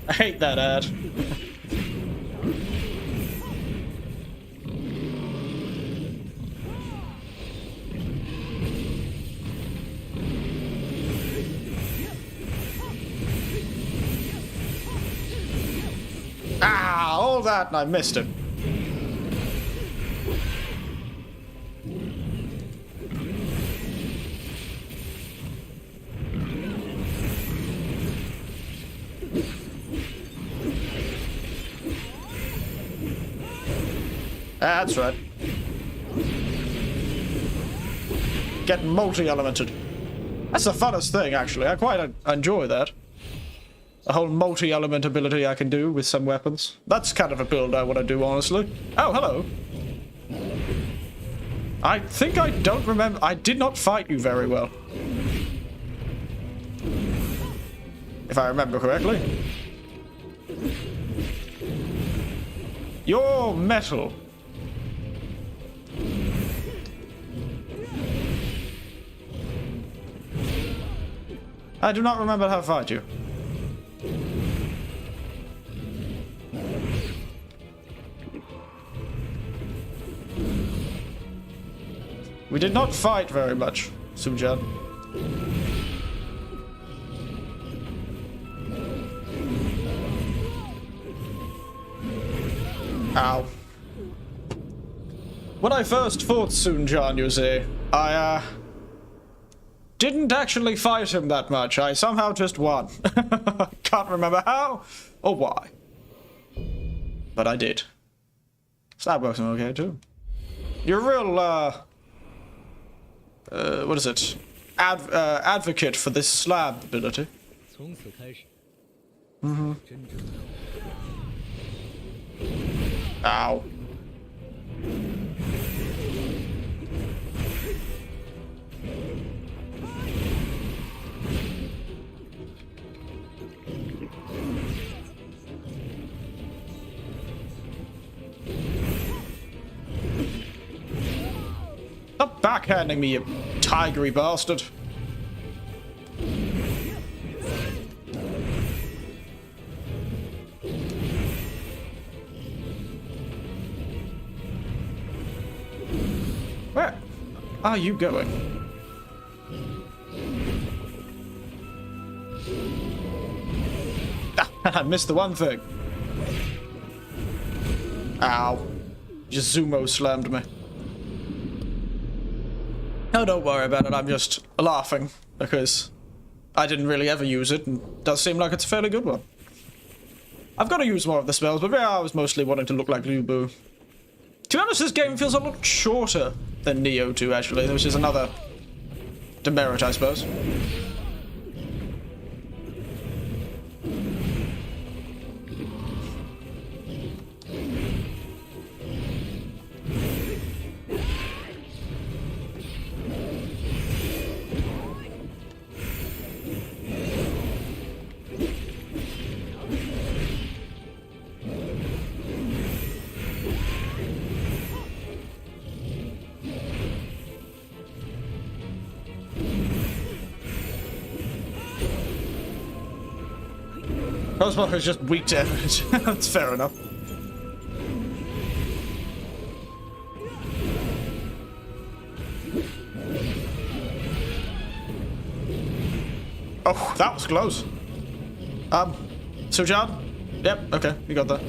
I hate that ad. Ah, all that and I missed him. That's right. Get multi-elemented. That's the funnest thing, actually. I quite enjoy that. The whole multi-element ability I can do with some weapons. That's kind of a build I want to do, honestly. Oh, hello. I think I don't remember. I did not fight you very well. If I remember correctly. You're metal. I do not remember how to fight you. We did not fight very much, Sujan. Ow. When I first fought Sunjan, you see, I, didn't actually fight him that much. I somehow just won. Can't remember how or why. But I did. So that works okay, too. You're a real, what is it? Advocate for this slab ability. Mm-hmm. Ow. Stop backhanding me, you tigery bastard. Where are you going? I missed the one thing. Ow. Just Zumo slammed me. Oh, don't worry about it, I'm just laughing, because I didn't really ever use it, and it does seem like it's a fairly good one. I've got to use more of the spells, but yeah, I was mostly wanting to look like Lubu. To be honest, this game feels a lot shorter than Neo 2, actually, which is another demerit, I suppose. Ghostbuster is just weak to damage. That's fair enough. Oh, that was close. Sujan? Yep, okay, we got that.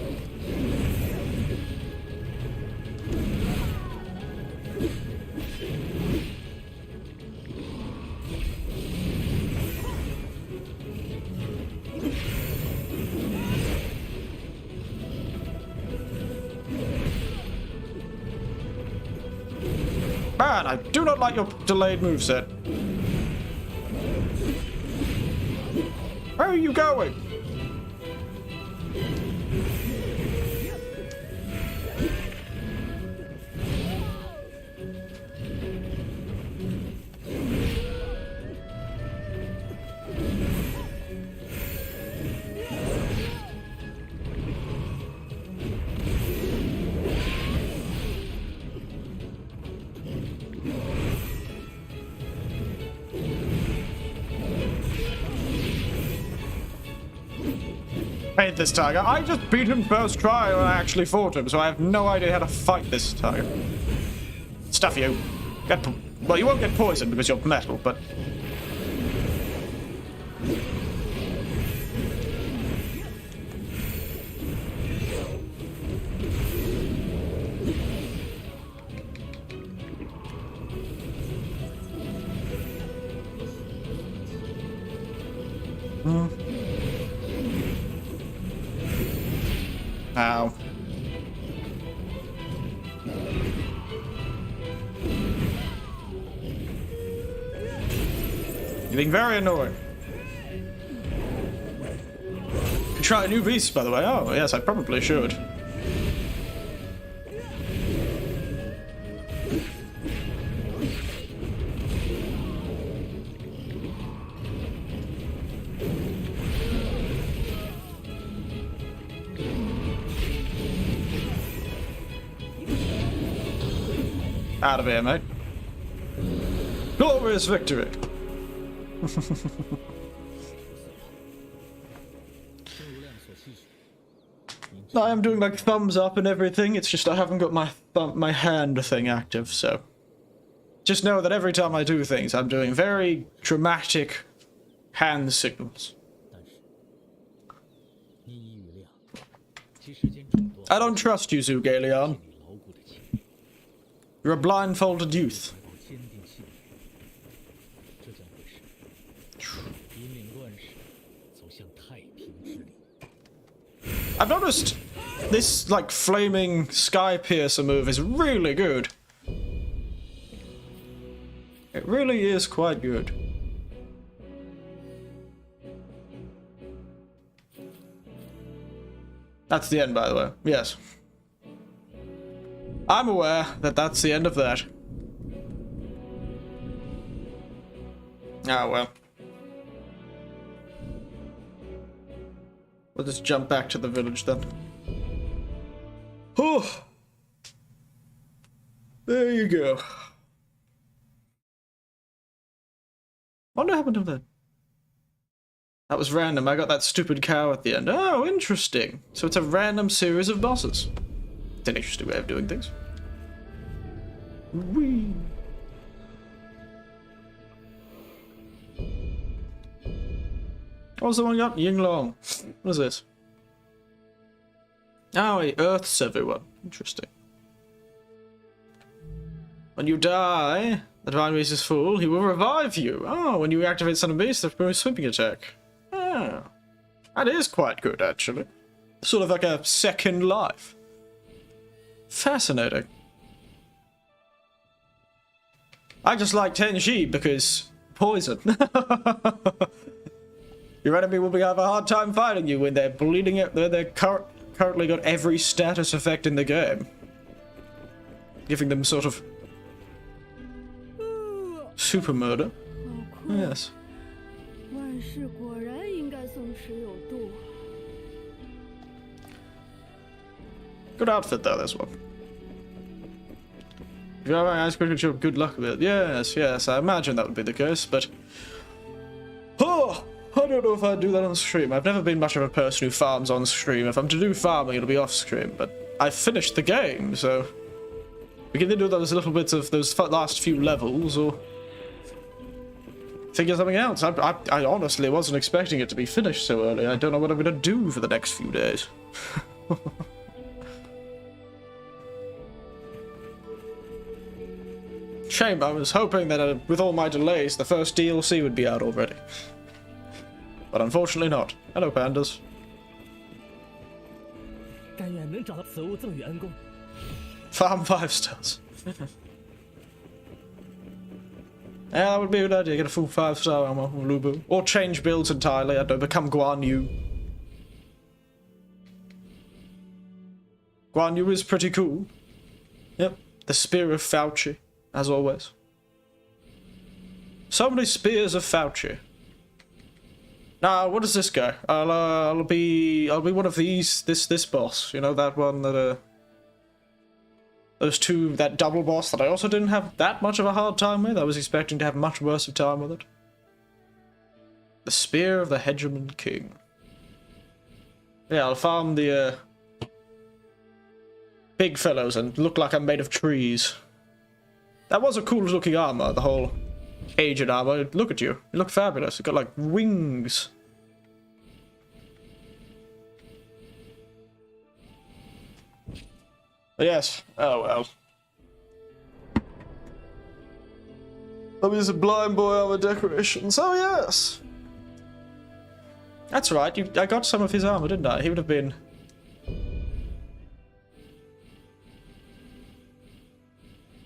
Man, I do not like your delayed moveset. Where are you going? I hate this tiger. I just beat him first try when I actually fought him, so I have no idea how to fight this tiger. Stuff you. Well, you won't get poisoned because you're metal, but... Ow. You're being very annoying. Could try a new beast, by the way. Oh, yes, I probably should. Out of here, mate. Glorious victory. I am doing like thumbs up and everything. It's just I haven't got my hand thing active, so just know that every time I do things, I'm doing very dramatic hand signals. I don't trust you, Zugalion. You're a blindfolded youth. I've noticed this, like, flaming sky piercer move is really good. It really is quite good. That's the end, by the way. Yes. I'm aware that that's the end of that. Ah, well. We'll just jump back to the village then. Oh! There you go. Wonder what happened to that? That was random. I got that stupid cow at the end. Oh, interesting. So it's a random series of bosses. It's an interesting way of doing things. Whee! What was the one you got? Yinglong. What is this? Oh, he earths everyone. Interesting. When you die, the Divine Beast is full, he will revive you. Oh, when you activate Sun and Beast, there's a sweeping attack. Oh. That is quite good, actually. Sort of like a second life. Fascinating. I just like Tenji because poison. Your enemy will have a hard time fighting you when they're bleeding it. They're currently got every status effect in the game, giving them sort of super murder. Yes. Good outfit though, this one. If you have my eyes quickly, show good luck with it. Yes, yes, I imagine that would be the case, but oh, I don't know if I'd do that on stream. I've never been much of a person who farms on stream. If I'm to do farming, it'll be off stream, but I finished the game, so we can do those little bits of those last few levels, or figure something else. I honestly wasn't expecting it to be finished so early. I don't know what I'm going to do for the next few days. Shame, I was hoping that with all my delays, the first DLC would be out already. But unfortunately not. Hello, pandas. Farm 5 stars. Yeah, that would be a good idea. Get a full 5-star armor from Lubu. Or change builds entirely. I don't know, become Guan Yu. Guan Yu is pretty cool. Yep. The Spear of Fauci, as always. So many spears of Fauci. Now, what is this guy? I'll be one of these. This boss. You know, that one that those two, that double boss that I also didn't have that much of a hard time with. I was expecting to have much worse of time with it. The Spear of the Hegemon King. Yeah, I'll farm the big fellows and look like I'm made of trees. That was a cool looking armor, the whole aged armor. Look at you. You look fabulous. You've got like wings. Yes. Oh well. That was a blind boy armor decorations. Oh yes. That's right. I got some of his armor, didn't I? He would have been.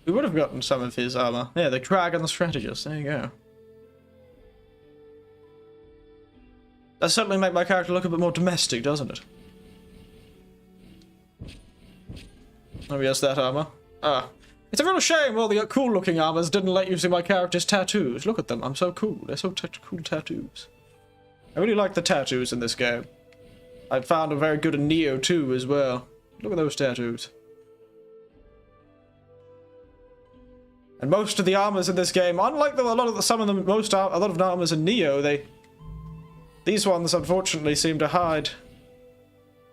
We would have gotten some of his armor. Yeah, the Dragon Strategist. There you go. That certainly make my character look a bit more domestic, doesn't it? Oh yes, that armor. Ah. It's a real shame all the cool-looking armors didn't let you see my character's tattoos. Look at them. I'm so cool. They're so cool tattoos. I really like the tattoos in this game. I found them very good in Neo 2 as well. Look at those tattoos. And most of the armors in this game, unlike a lot of the armors in Neo, these ones unfortunately seem to hide.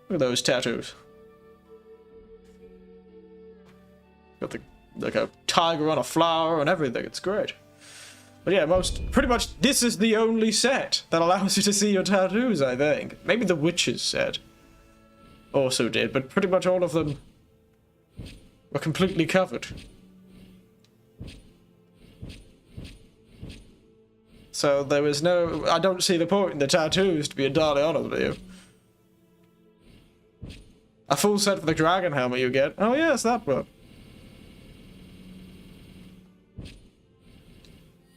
Look at those tattoos. Got the like a tiger on a flower and everything. It's great. But yeah, pretty much this is the only set that allows you to see your tattoos, I think. Maybe the witches set also did, but pretty much all of them were completely covered. So there was no... I don't see the point in the tattoos, to be entirely honest with you. A full set for the dragon helmet you get. Oh yes, that one.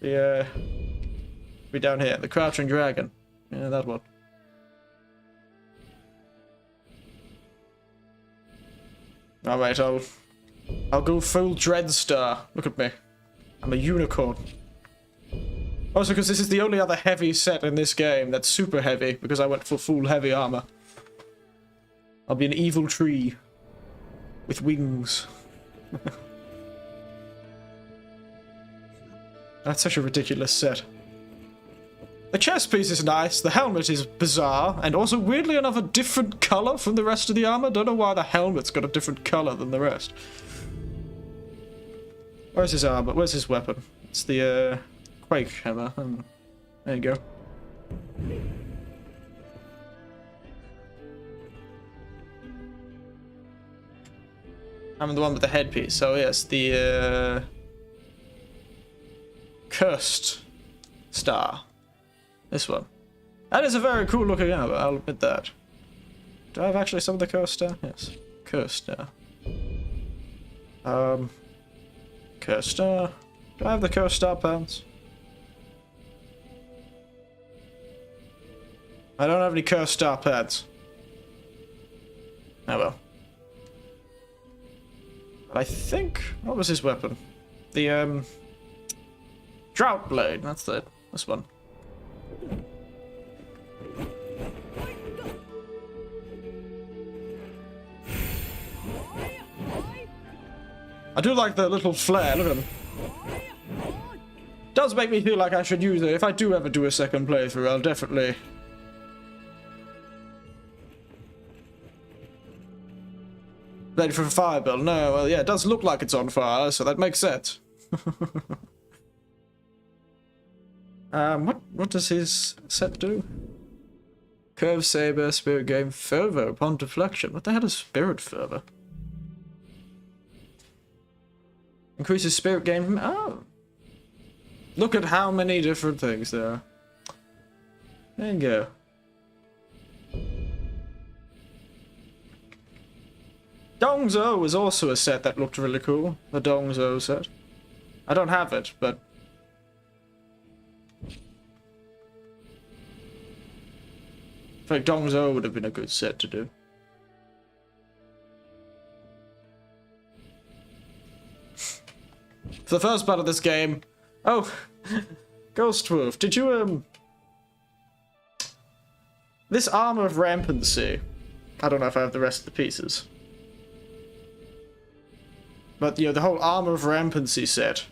The, be down here. The crouching dragon. Yeah, that one. Alright, I'll go full Dreadstar. Look at me. I'm a unicorn. Also, because this is the only other heavy set in this game that's super heavy, because I went for full heavy armor. I'll be an evil tree. With wings. That's such a ridiculous set. The chest piece is nice, the helmet is bizarre, and also weirdly enough a different colour from the rest of the armor. Don't know why the helmet's got a different colour than the rest. Where's his armor? Where's his weapon? It's the, Quake hammer. There you go. I'm the one with the headpiece, so yes, the, Cursed Star. This one. That is a very cool looking armor, I'll admit that. Do I have actually some of the Cursed Star? Yes. Cursed Star. Cursed Star. Do I have the Cursed Star pants? I don't have any Cursed Star pads. Oh well. But I think... What was his weapon? The, Drought Blade. That's it. This one. I do like the little flare. Look at him. Does make me feel like I should use it. If I do ever do a second playthrough, I'll definitely... Ready for a fire build? No, well, yeah, it does look like it's on fire, so that makes sense. What does his set do? Curve Saber, Spirit Game, Fervor upon deflection. What the hell is Spirit Fervor? Increases Spirit Game from... Oh! Look at how many different things there are. There you go. Dongzo was also a set that looked really cool. The Dongzo set. I don't have it, but... I feel like Dongzo would have been a good set to do. For the first part of this game... Oh! Ghost Wolf, did you, This Armor of Rampancy... I don't know if I have the rest of the pieces. But, you know, the whole Armor of Rampancy set.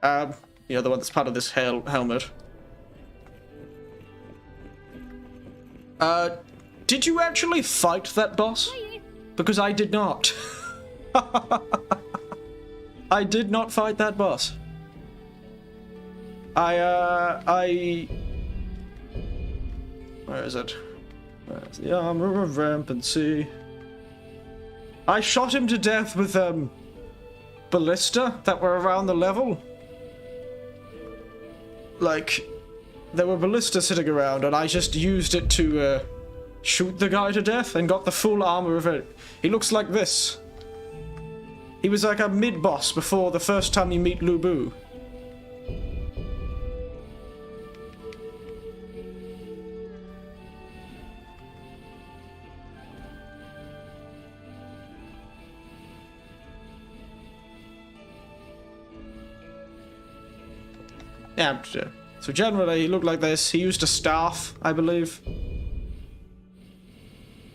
You know, the one that's part of this helmet. Did you actually fight that boss? Because I did not. I did not fight that boss. Where is it? Where's the Armor of Rampancy? I shot him to death with, ballista that were around the level. Like, there were ballistas sitting around, and I just used it to, shoot the guy to death, and got the full armor of it. He looks like this. He was like a mid-boss before the first time you meet Lu Bu. Yeah, so generally he looked like this. He used a staff, I believe.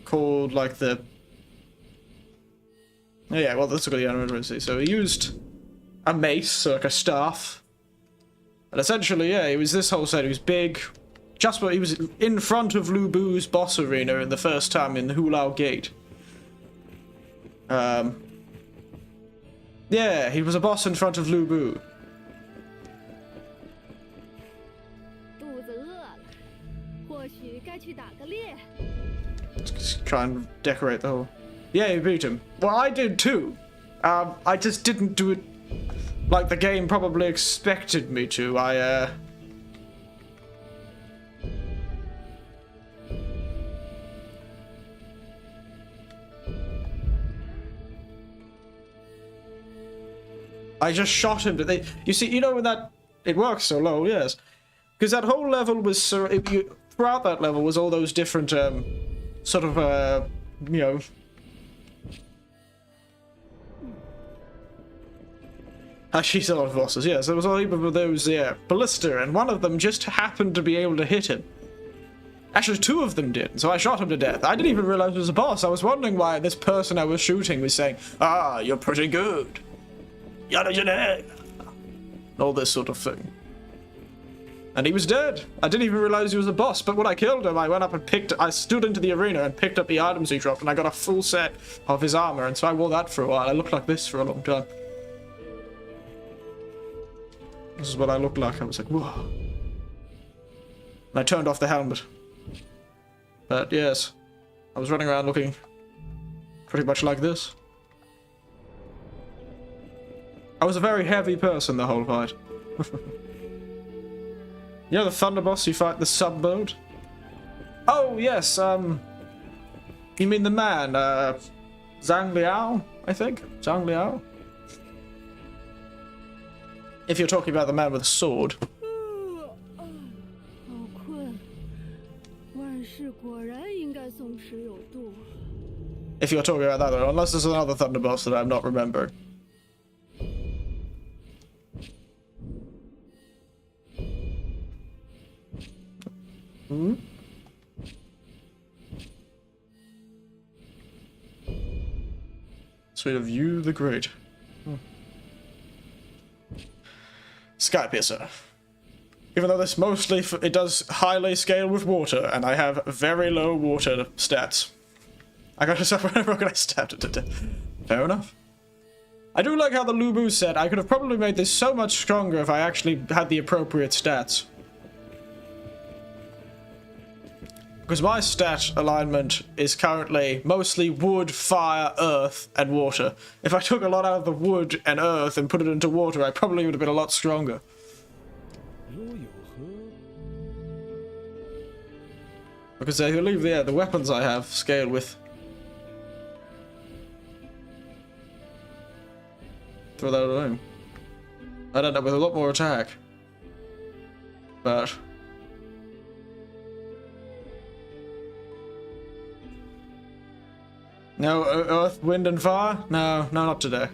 Called, like, the... Oh yeah, well, that's a good emergency. So he used a mace, so like a staff. And essentially, yeah, he was this whole set. He was big. Just what he was in front of Lu Bu's boss arena in the first time in the Hulao Gate. Yeah, he was a boss in front of Lu Bu. 肚子饿了，或许该去打个猎。 Just try and decorate the whole... Yeah, you beat him. Well, I did too. I just didn't do it like the game probably expected me to. I just shot him. You see, you know when that... It works so low, yes. Because that whole level was... throughout that level was all those different, sort of, you know... She's a lot of bosses, yes. There was a heap of those, yeah. Ballista, and one of them just happened to be able to hit him. Actually, two of them did, so I shot him to death. I didn't even realize it was a boss. I was wondering why this person I was shooting was saying, "Ah, you're pretty good. Yada yada." All this sort of thing. And he was dead. I didn't even realize he was a boss, but when I killed him, I went up and I stood into the arena and picked up the items he dropped, and I got a full set of his armor, and so I wore that for a while. I looked like this for a long time. This is what I looked like. I was like, whoa. And I turned off the helmet. But yes, I was running around looking pretty much like this. I was a very heavy person the whole fight. You know the Thunder Boss you fight the sub-boat? Oh, yes, you mean the man, Zhang Liao, I think? Zhang Liao? If you're talking about the man with a sword. If you're talking about that one, unless there's another Thunder Boss that I'm not remembering. Hmm? Sweet of you the Great. Sky Piercer. Even though this mostly, it does highly scale with water, and I have very low water stats. I got yourself whenever I stabbed it to death. Fair enough. I do like how the Lu Bu said I could have probably made this so much stronger if I actually had the appropriate stats. Because my stat alignment is currently mostly wood, fire, earth, and water. If I took a lot out of the wood and earth and put it into water, I probably would have been a lot stronger. Because I believe the weapons I have scale with... Throw that alone. I'd end up with a lot more attack. But... No, earth, wind, and fire? No, not today.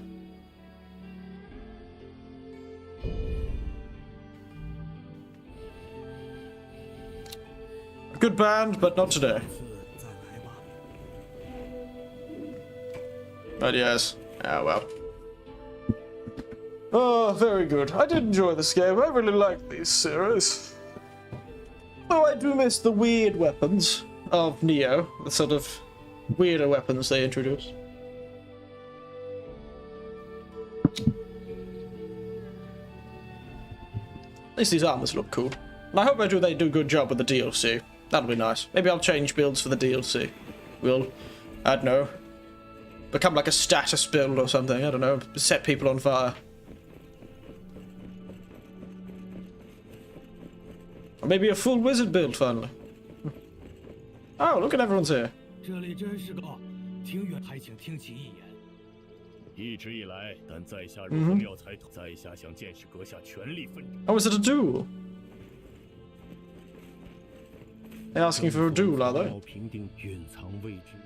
A good band, but not today. But yes. Ah, well. Oh, very good. I did enjoy this game. I really like these series. Though I do miss the weird weapons of Neo. The sort of... weirder weapons they introduce. At least these armors look cool. And I hope they do a good job with the DLC. That'll be nice. Maybe I'll change builds for the DLC. We'll, I don't know, become like a status build or something. I don't know, set people on fire. Or maybe a full wizard build finally. Oh, look at everyone's here. 这里真是个庭院，还请听其一言。一直以来，但在下如何料才，在下想见识阁下全力奋战。Oh, is it a duel? They're asking for a duel, are they? 平定蕴藏未知。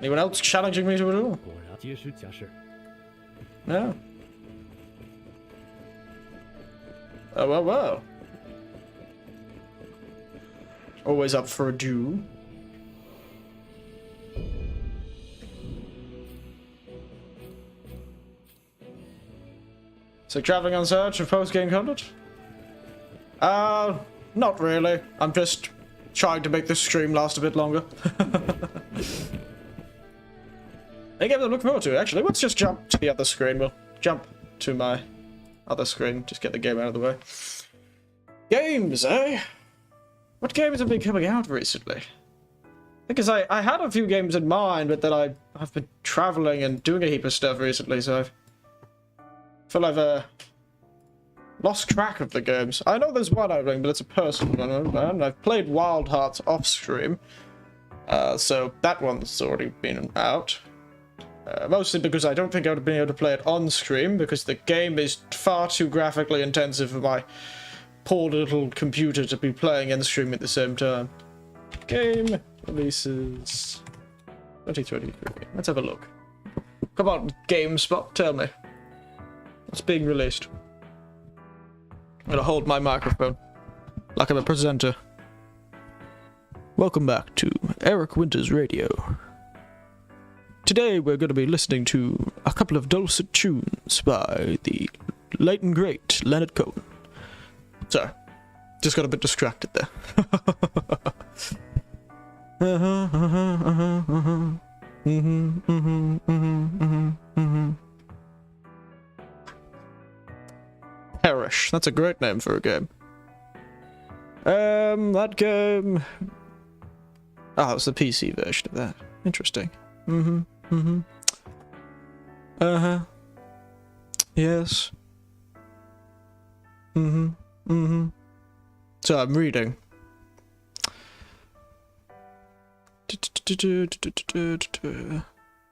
Anyone else challenging me to a duel? 果然结识假释。 No. Oh, well. Always up for a duel. So traveling on search of post-game content? Not really. I'm just trying to make this stream last a bit longer. Any games I'm looking forward to, actually. Let's just jump to the other screen. We'll jump to my other screen. Just get the game out of the way. Games, eh? What games have been coming out recently? Because I had a few games in mind, but then I've been traveling and doing a heap of stuff recently, so I feel I've lost track of the games. I know there's one out, but it's a personal one, and I've played Wild Hearts off stream, so that one's already been out. Mostly because I don't think I would have been able to play it on stream, because the game is far too graphically intensive for my poor little computer to be playing and streaming at the same time. Game releases 2023. Let's have a look. Come on, GameSpot, tell me. What's being released? I'm gonna hold my microphone like I'm a presenter. Welcome back to Eric Winters Radio. Today we're going to be listening to a couple of dulcet tunes by the late and great Leonard Cohen. Sorry, just got a bit distracted there. Perish. That's a great name for a game. That game... Oh, it's the PC version of that. Interesting. Yes. So I'm reading.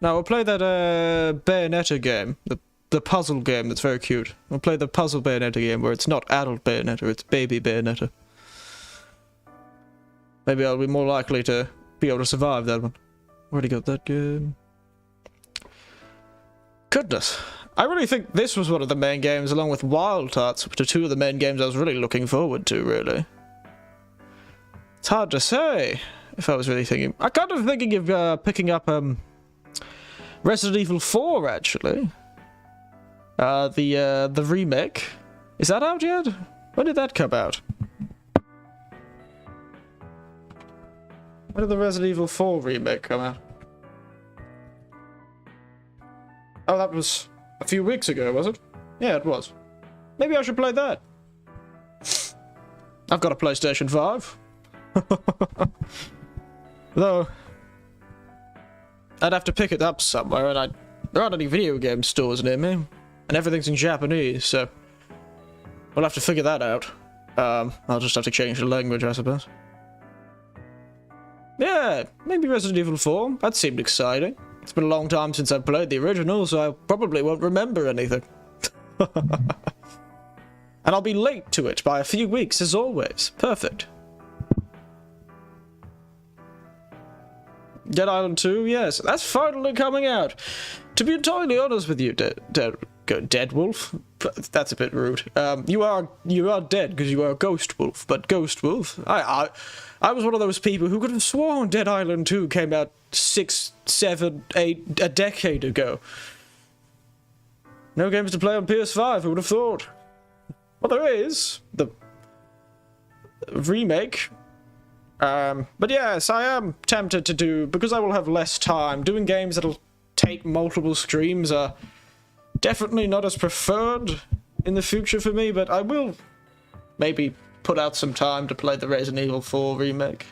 Now we'll play that Bayonetta game, the puzzle game that's very cute. We'll play the puzzle Bayonetta game where it's not adult Bayonetta, it's baby Bayonetta. Maybe I'll be more likely to be able to survive that one. Already got that game. Goodness. I really think this was one of the main games, along with Wild Hearts, which are two of the main games I was really looking forward to, really. It's hard to say, if I was really thinking. I'm kind of thinking of picking up Resident Evil 4, actually. The remake. Is that out yet? When did that come out? When did the Resident Evil 4 remake come out? Oh, that was a few weeks ago, was it? Yeah, it was. Maybe I should play that. I've got a PlayStation 5. Though, I'd have to pick it up somewhere, and there aren't any video game stores near me. And everything's in Japanese, so we'll have to figure that out. I'll just have to change the language, I suppose. Yeah, maybe Resident Evil 4. That seemed exciting. It's been a long time since I've played the original, so I probably won't remember anything. And I'll be late to it by a few weeks, as always. Perfect. Dead Island 2, yes, that's finally coming out. To be entirely honest with you, Dead Wolf? That's a bit rude. You are dead because you are a Ghost Wolf, but Ghost Wolf, I was one of those people who could have sworn Dead Island 2 came out 6, 7, 8, a decade ago. No games to play on PS5, who would have thought? Well, there is the remake. But yes, I am tempted to do, because I will have less time, doing games that'll take multiple streams are definitely not as preferred in the future for me, but I will maybe put out some time to play the Resident Evil 4 remake.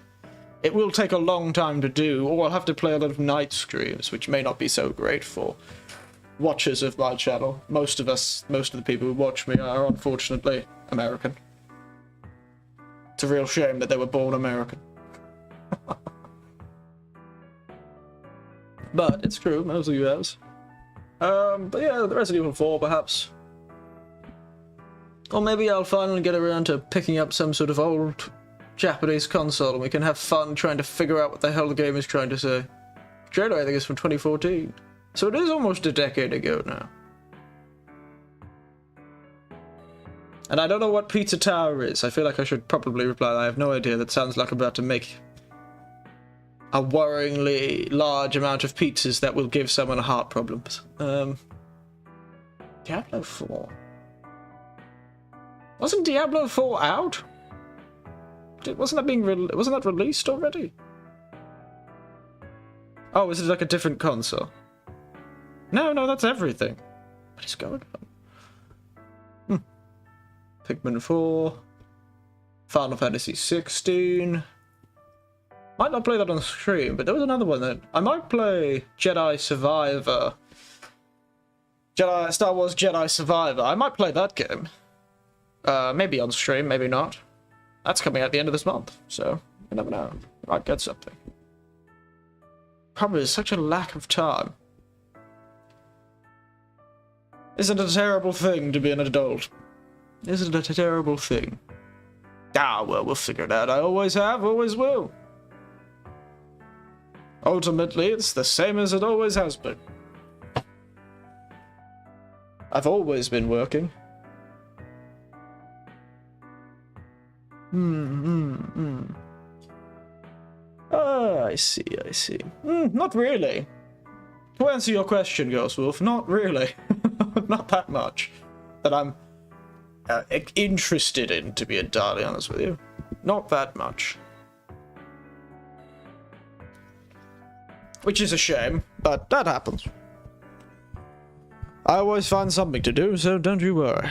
It will take a long time to do, or I'll have to play a lot of night streams, which may not be so great for watchers of my channel. Most of the people who watch me are unfortunately American. It's a real shame that they were born American. But it's true, most of you has. But yeah, the Resident Evil 4 perhaps. Or maybe I'll finally get around to picking up some sort of old Japanese console and we can have fun trying to figure out what the hell the game is trying to say. Trailer, I think, is from 2014. So it is almost a decade ago now. And I don't know what Pizza Tower is. I feel like I should probably reply. I have no idea. That sounds like I'm about to make a worryingly large amount of pizzas that will give someone heart problems. Diablo 4. Wasn't Diablo 4 out? Wasn't that released already? Oh, is it like a different console? No, that's everything. What is going on? Pikmin 4. Final Fantasy 16. Might not play that on stream, but there was another one that I might play. Jedi Survivor. Star Wars Jedi Survivor. I might play that game. Maybe on stream, maybe not. That's coming at the end of this month, so you never know. I might get something. Probably such a lack of time. Isn't it a terrible thing to be an adult? Isn't it a terrible thing? Ah, well, we'll figure it out. I always have, always will. Ultimately, it's the same as it always has been. I've always been working. Ah, I see. Not really. To answer your question, Ghost Wolf, not really. Not that much. That I'm interested in, to be entirely honest with you. Not that much. Which is a shame, but that happens. I always find something to do, so don't you worry.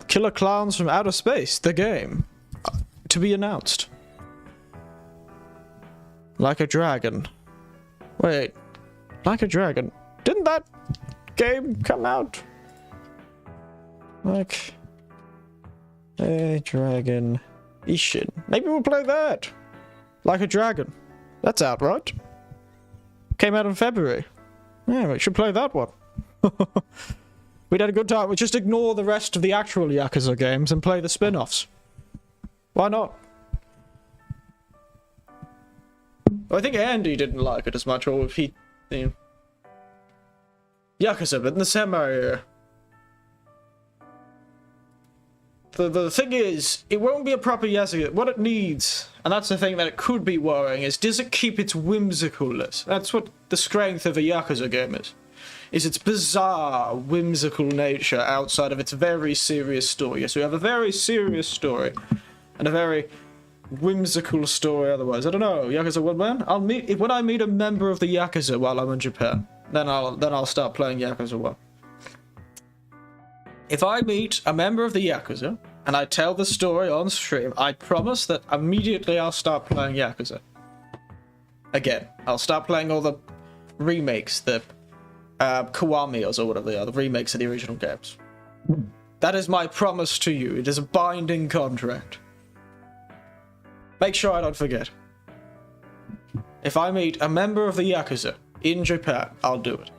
Killer Clowns from Outer Space, the game. To be announced. Like a Dragon. Wait. Like a Dragon. Didn't that game come out? Like a Dragon. Ishin. Maybe we'll play that. Like a Dragon. That's out, right? Came out in February. Yeah, we should play that one. We'd had a good time. We just ignore the rest of the actual Yakuza games and play the spin-offs. Why not? Well, I think Andy didn't like it as much, or if he... You know, Yakuza, but in the semi... The thing is, it won't be a proper Yakuza. What it needs, and that's the thing that it could be worrying, is does it keep its whimsicalness? That's what the strength of a Yakuza game is its bizarre, whimsical nature outside of its very serious story. So we have a very serious story, and a very whimsical story otherwise. I don't know, Yakuza 1 man? When I meet a member of the Yakuza while I'm in Japan, then I'll start playing Yakuza 1. If I meet a member of the Yakuza, and I tell the story on stream, I promise that immediately I'll start playing Yakuza. Again, I'll start playing all the remakes, the Kiwami's or whatever they are, the remakes of the original games. That is my promise to you. It is a binding contract. Make sure I don't forget. If I meet a member of the Yakuza in Japan, I'll do it.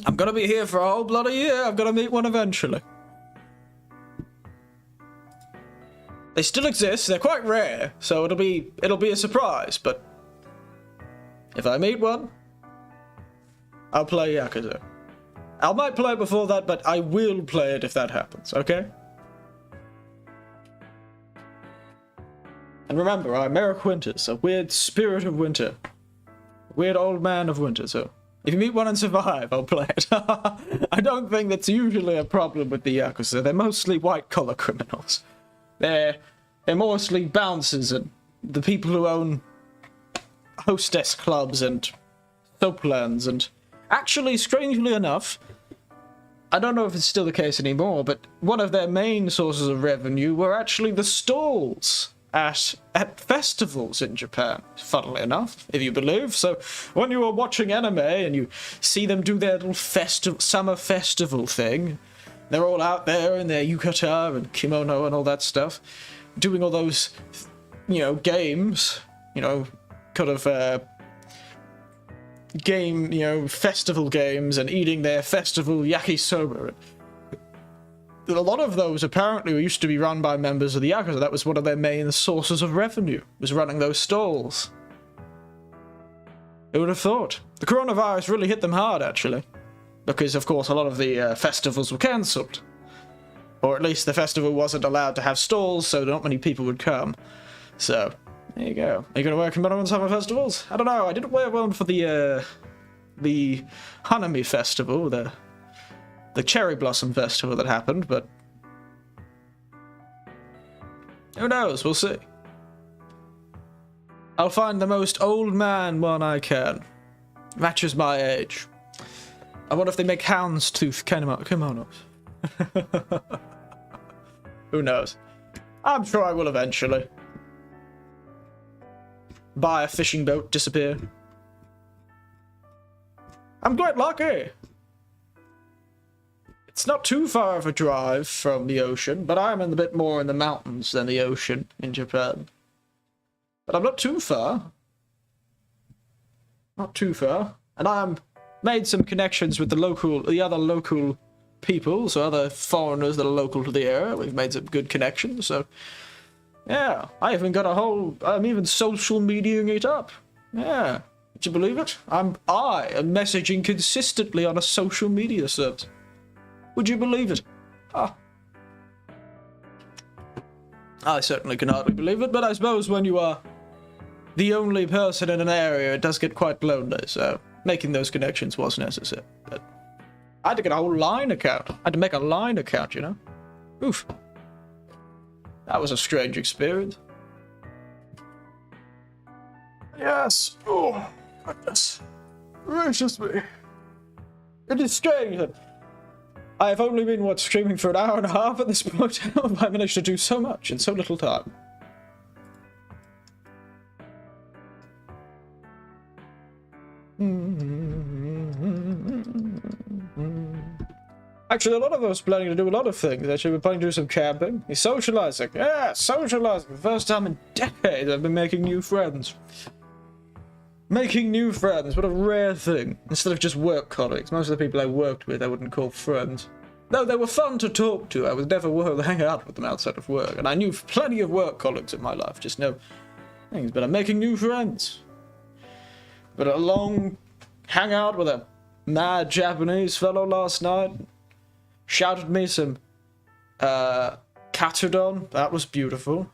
I'm gonna be here for a whole bloody year. I've gotta meet one eventually. They still exist. They're quite rare, so it'll be a surprise. But if I meet one, I'll play Yakuza. I might play it before that, but I will play it if that happens. Okay? And remember, I'm Eric Winters, a weird spirit of winter, a weird old man of winter. So. If you meet one and survive, I'll play it. I don't think that's usually a problem with the Yakuza. They're mostly white-collar criminals. They're mostly bouncers and the people who own hostess clubs and soaplands. And actually, strangely enough, I don't know if it's still the case anymore, but one of their main sources of revenue were actually the stalls at festivals in Japan, funnily enough, if you believe. So when you are watching anime and you see them do their little summer festival thing, they're all out there in their yukata and kimono and all that stuff, doing all those, games, kind of festival games and eating their festival yakisoba. A lot of those apparently used to be run by members of the Yakuza. That was one of their main sources of revenue, was running those stalls. Who would have thought? The coronavirus really hit them hard, actually. Because, of course, a lot of the festivals were cancelled. Or at least the festival wasn't allowed to have stalls, so not many people would come. So, there you go. Are you going to wear kimono on summer festivals? I don't know. I didn't wear one for the Hanami festival, the Cherry Blossom Festival that happened, but who knows? We'll see. I'll find the most old man one I can. Matches my age. I wonder if they make houndstooth kimonos. Who knows? I'm sure I will eventually. Buy a fishing boat, disappear. I'm quite lucky. It's not too far of a drive from the ocean, but I'm a bit more in the mountains than the ocean in Japan. But I'm not too far. Not too far. And I'm made some connections with the other local people, so other foreigners that are local to the area. We've made some good connections, so yeah. I'm even social mediaing it up. Yeah. Would you believe it? I am messaging consistently on a social media service. Would you believe it? Ah. I certainly can hardly believe it, but I suppose when you are the only person in an area, it does get quite lonely, so making those connections was necessary. But I had to get a whole line account. I had to make a line account, you know? Oof. That was a strange experience. Yes. Oh, goodness. Gracious me. It is strange that I have only been, streaming for an hour and a half at this point. How have I managed to do so much in so little time? Actually, a lot of us planning to do a lot of things. Actually, we're planning to do some camping. He's socializing. Yeah, socializing. The first time in decades I've been making new friends. Making new friends, what a rare thing. Instead of just work colleagues. Most of the people I worked with I wouldn't call friends. Though they were fun to talk to, I was never willing to hang out with them outside of work. And I knew plenty of work colleagues in my life, just no things. But I'm making new friends. But a long hangout with a mad Japanese fellow last night. Shouted me some katsudon. That was beautiful.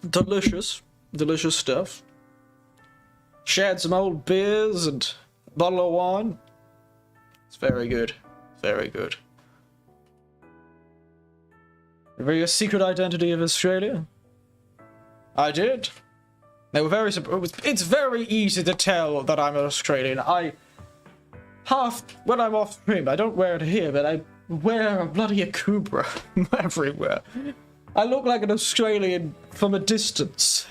Delicious. Delicious stuff. Shared some old beers and a bottle of wine. It's very good. Very good. Reveal your secret identity of Australia? I did. They were very surprised. It's very easy to tell that I'm an Australian. When I'm off stream, I don't wear it here, but I wear a bloody akubra everywhere. I look like an Australian from a distance.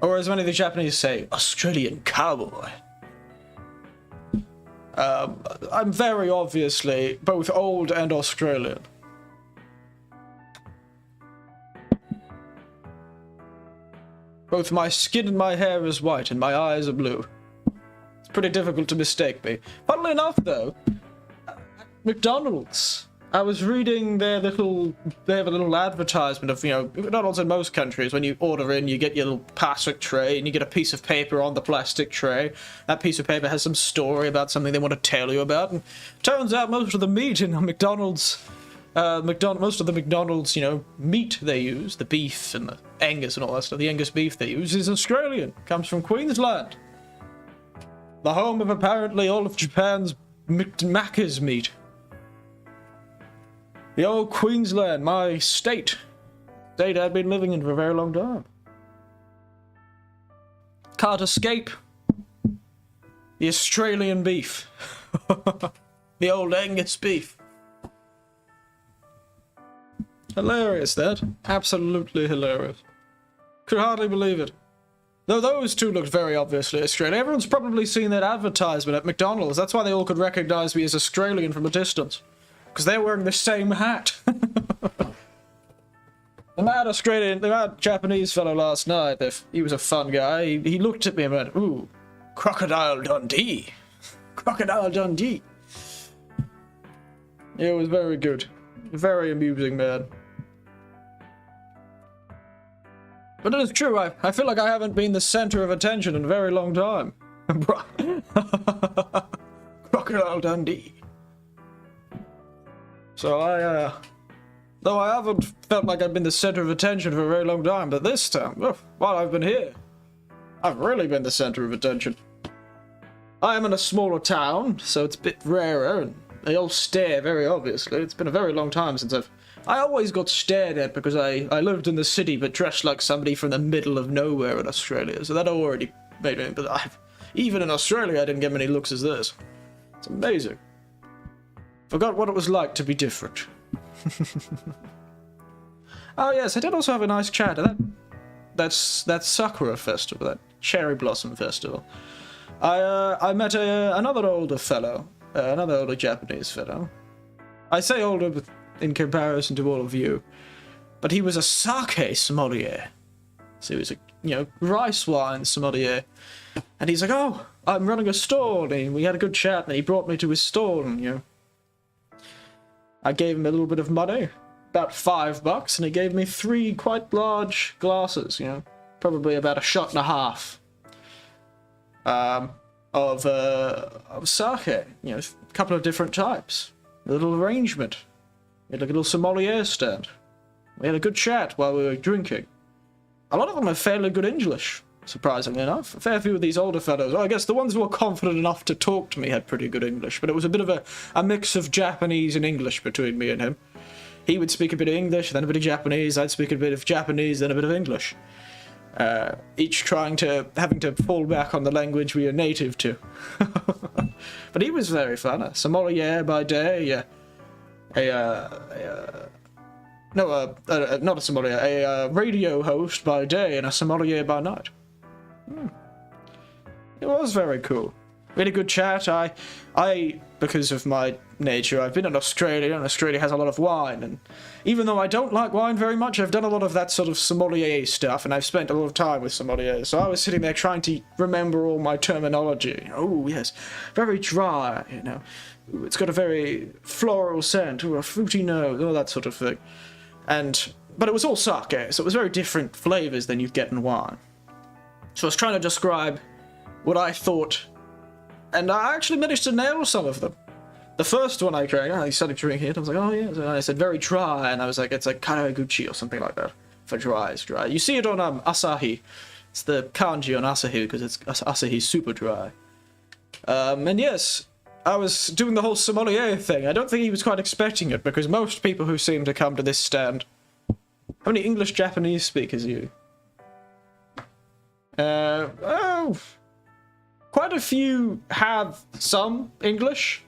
Or as many of the Japanese say, Australian cowboy. I'm very obviously both old and Australian. Both my skin and my hair is white and my eyes are blue. It's pretty difficult to mistake me. Funnily enough, though, McDonald's. I was reading they have a little advertisement of, McDonald's in most countries, when you order in, you get your little plastic tray, and you get a piece of paper on the plastic tray. That piece of paper has some story about something they want to tell you about, and turns out most of the meat in McDonald's, most of the McDonald's, meat they use, the beef and the Angus and all that stuff, the Angus beef they use is Australian. Comes from Queensland. The home of apparently all of Japan's Macca's meat. The old Queensland, my state I'd been living in for a very long time. Can't escape the Australian beef. The old Angus beef. Hilarious, that. Absolutely hilarious. Could hardly believe it. Though those two looked very obviously Australian. Everyone's probably seen that advertisement at McDonald's. That's why they all could recognize me as Australian from a distance. Because they're wearing the same hat. The mad Japanese fellow last night, he was a fun guy. He looked at me and went, ooh, Crocodile Dundee. Crocodile Dundee. It was very good. Very amusing man. But it is true, I feel like I haven't been the center of attention in a very long time. Crocodile Dundee. So though I haven't felt like I've been the center of attention for a very long time, but this time, while I've been here, I've really been the center of attention. I am in a smaller town, so it's a bit rarer, and they all stare very obviously. It's been a very long time since I've I always got stared at because I lived in the city but dressed like somebody from the middle of nowhere in Australia, so that already made me, but even in Australia I didn't get many looks as this. It's amazing. Forgot what it was like to be different. Oh yes, I did also have a nice chat at that Sakura festival, that cherry blossom festival. I met another older fellow, another older Japanese fellow. I say older in comparison to all of you, but he was a sake sommelier. So he was a, rice wine sommelier. And he's like, oh, I'm running a stall, and we had a good chat, and he brought me to his stall, and, I gave him a little bit of money, about $5, and he gave me 3 quite large glasses, probably about a shot and a half of sake, a couple of different types, a little arrangement, we had like a little sommelier stand. We had a good chat while we were drinking. A lot of them have fairly good English, surprisingly enough. A fair few of these older fellows, well, I guess the ones who were confident enough to talk to me had pretty good English, but it was a bit of a mix of Japanese and English between me and him. He would speak a bit of English, then a bit of Japanese, I'd speak a bit of Japanese, then a bit of English. Each having to fall back on the language we are native to. But he was very fun. A sommelier by day, not a sommelier, a radio host by day and a sommelier by night. It was very cool. We had a good chat. I, because of my nature, I've been in Australia, and Australia has a lot of wine, and even though I don't like wine very much, I've done a lot of that sort of sommelier stuff, and I've spent a lot of time with sommeliers, so I was sitting there trying to remember all my terminology. Oh, yes, very dry, Ooh, it's got a very floral scent, or a fruity nose, all that sort of thing. But it was all sake, so it was very different flavours than you'd get in wine. So I was trying to describe what I thought, and I actually managed to nail some of them. The first one I drank, I started drinking it, I was like, oh yeah, and I said very dry, and I was like, it's like Karaguchi or something like that, for dry is dry. You see it on Asahi, it's the kanji on Asahi, because Asahi's super dry. And yes, I was doing the whole sommelier thing. I don't think he was quite expecting it, because most people who seem to come to this stand... How many English-Japanese speakers are you? Quite a few have some English.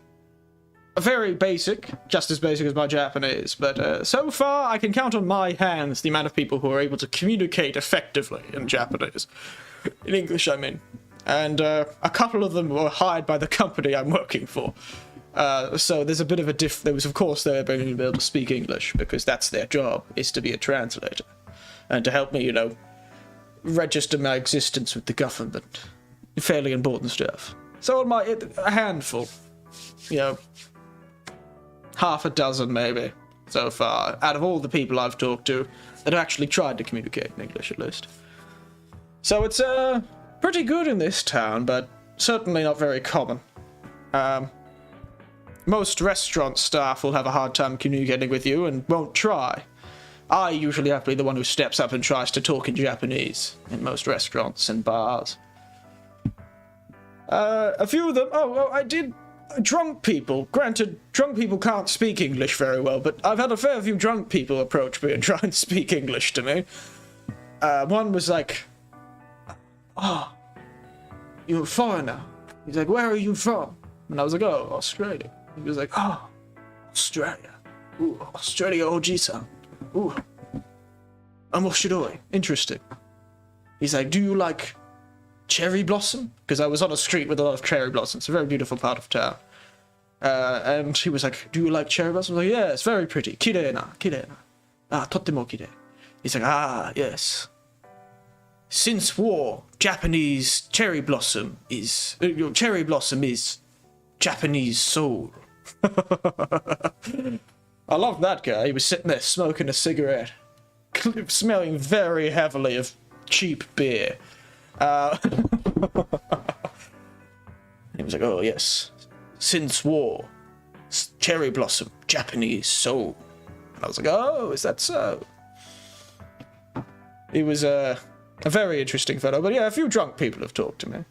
Very basic, just as basic as my Japanese, but so far I can count on my hands the amount of people who are able to communicate effectively in Japanese. In English, I mean. And a couple of them were hired by the company I'm working for. So there's a bit of a there was, of course, they're going to be able to speak English, because that's their job, is to be a translator. And to help me, register my existence with the government. Fairly important stuff. So a handful. Half a dozen, maybe, so far, out of all the people I've talked to that have actually tried to communicate in English, at least. So it's, pretty good in this town, but certainly not very common. Most restaurant staff will have a hard time communicating with you and won't try. I usually have to be the one who steps up and tries to talk in Japanese in most restaurants and bars. A few of them... I did... Drunk people. Granted, drunk people can't speak English very well, but I've had a fair few drunk people approach me and try and speak English to me. One was like... Oh, you're a foreigner. He's like, where are you from? And I was like, oh, Australia. He was like, oh, Australia. Ooh, Australia Oji-san. Ooh. Omoshiroi. Interesting. He's like, do you like cherry blossom? Because I was on a street with a lot of cherry blossom. It's a very beautiful part of town. And he was like, do you like cherry blossom? I was like, yeah, it's very pretty. Kirei na, kirei na. Ah, tottemo kirei. He's like, ah, yes. Since war, Japanese cherry blossom is Japanese soul. I love that guy. He was sitting there smoking a cigarette, smelling very heavily of cheap beer. He was like, oh yes, since war, cherry blossom, Japanese soul. And I was like, oh, is that so? He was a very interesting fellow, but yeah, a few drunk people have talked to me.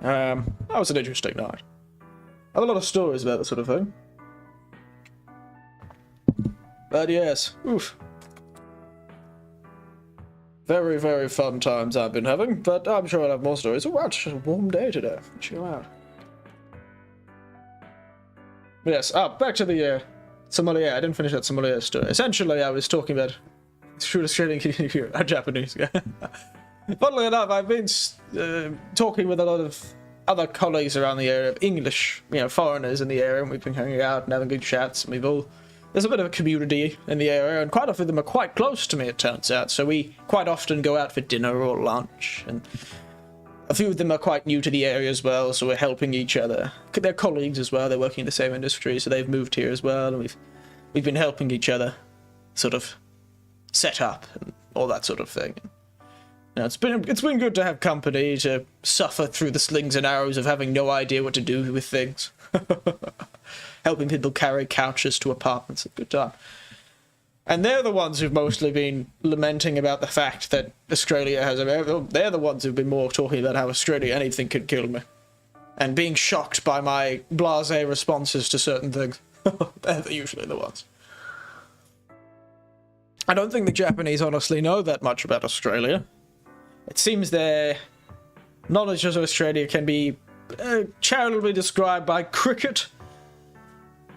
That was an interesting night. I have a lot of stories about that sort of thing. But yes, oof. Very, very fun times I've been having, but I'm sure I'll have more stories. Oh, wow, it's a warm day today. Chill out. Yes, back to the sommelier. I didn't finish that sommelier story. Essentially, I was talking about Australian a Japanese guy. Funnily enough, I've been talking with a lot of other colleagues around the area, English, foreigners in the area, and we've been hanging out and having good chats, and there's a bit of a community in the area, and quite a few of them are quite close to me, it turns out, so we quite often go out for dinner or lunch, and a few of them are quite new to the area as well, so we're helping each other. They're colleagues as well, they're working in the same industry, so they've moved here as well, and we've been helping each other sort of set up and all that sort of thing. It's been good to have company, to suffer through the slings and arrows of having no idea what to do with things. Helping people carry couches to apartments, a good time. And they're the ones who've mostly been lamenting about the fact that Australia has they're the ones who've been more talking about how Australia, anything could kill me. And being shocked by my blasé responses to certain things. They're usually the ones. I don't think the Japanese honestly know that much about Australia. It seems their knowledge of Australia can be charitably described by cricket,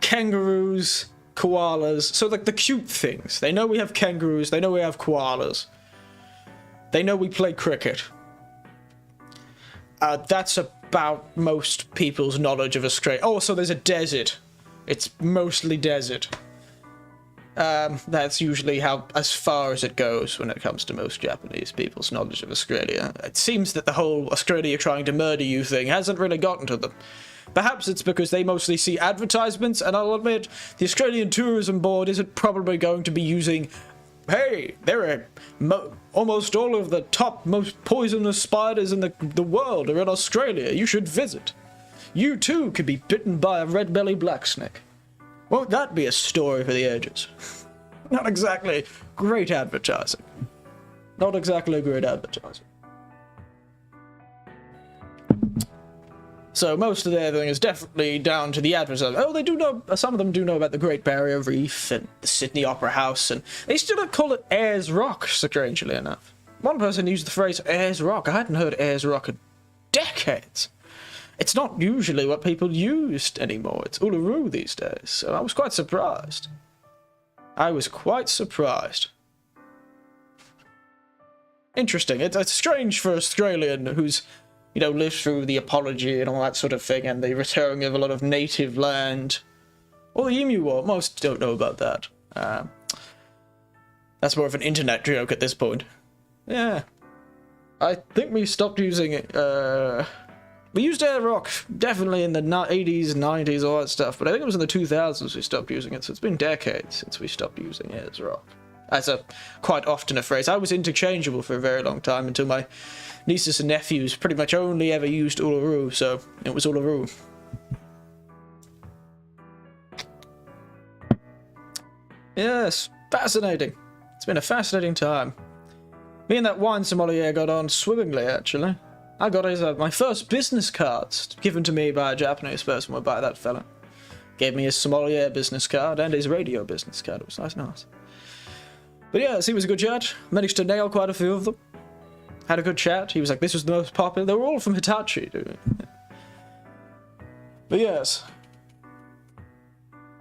kangaroos, koalas, so like the cute things. They know we have kangaroos, they know we have koalas. They know we play cricket. That's about most people's knowledge of Australia. Oh, so there's a desert. It's mostly desert. That's usually as far as it goes when it comes to most Japanese people's knowledge of Australia. It seems that the whole Australia trying to murder you thing hasn't really gotten to them. Perhaps it's because they mostly see advertisements, and I'll admit, the Australian Tourism Board isn't probably going to be using, hey, there are almost all of the top most poisonous spiders in the world are in Australia, you should visit. You too could be bitten by a red-bellied blacksnake. Won't that be a story for the ages? Not exactly great advertising. Not exactly great advertising. So most of their thing is definitely down to the advertising. Oh, they do know, some of them do know about the Great Barrier Reef and the Sydney Opera House, and they still don't call it Ayers Rock, strangely enough. One person used the phrase Ayers Rock. I hadn't heard Ayers Rock in decades. It's not usually what people used anymore. It's Uluru these days, so I was quite surprised. Interesting. It's strange for an Australian who's, lived through the apology and all that sort of thing, and the return of a lot of native land. Or the Emu War. Most don't know about that. That's more of an internet joke at this point. Yeah. I think we stopped using it, we used Air Rock, definitely in the 80s, 90s, all that stuff, but I think it was in the 2000s we stopped using it, so it's been decades since we stopped using Ayers Rock. As quite often a phrase. I was interchangeable for a very long time until my nieces and nephews pretty much only ever used Uluru, so it was Uluru. Yes, fascinating. It's been a fascinating time. Me and that wine sommelier got on swimmingly, actually. I got my first business cards given to me by a Japanese person by that fella. Gave me his sommelier business card and his radio business card. It was nice. But yes, he was a good judge. Managed to nail quite a few of them. Had a good chat. He was like, this was the most popular. They were all from Hitachi, dude. But yes.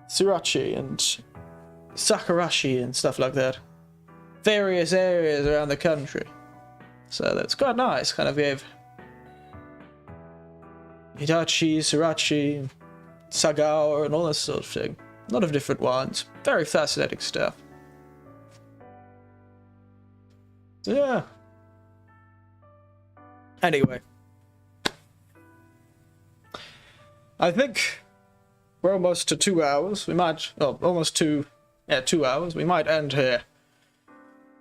Sriracha and Sakurashi and stuff like that. Various areas around the country. So that's quite nice. Kind of gave Hitachi, Sriracha, Sagao, and all that sort of thing. A lot of different wines. Very fascinating stuff. So yeah. Anyway. I think we're almost to 2 hours. We might, almost 2 hours. We might end here.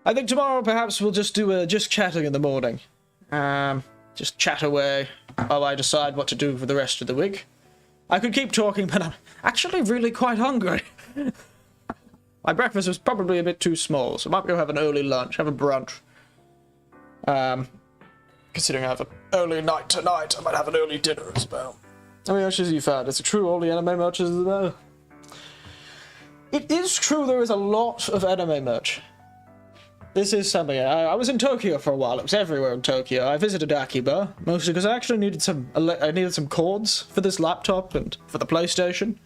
I think tomorrow perhaps we'll just do just chatting in the morning. Just chat away while I decide what to do for the rest of the week. I could keep talking, but I'm actually really quite hungry. My breakfast was probably a bit too small, so I might go have an early lunch, have a brunch. Considering I have an early night tonight, I might have an early dinner as well. How many matches have you found? Is it true all the anime matches are there? It is true there is a lot of anime merch. This is something. I was in Tokyo for a while. It was everywhere in Tokyo. I visited Akiba, mostly because I actually needed some cords for this laptop and for the PlayStation.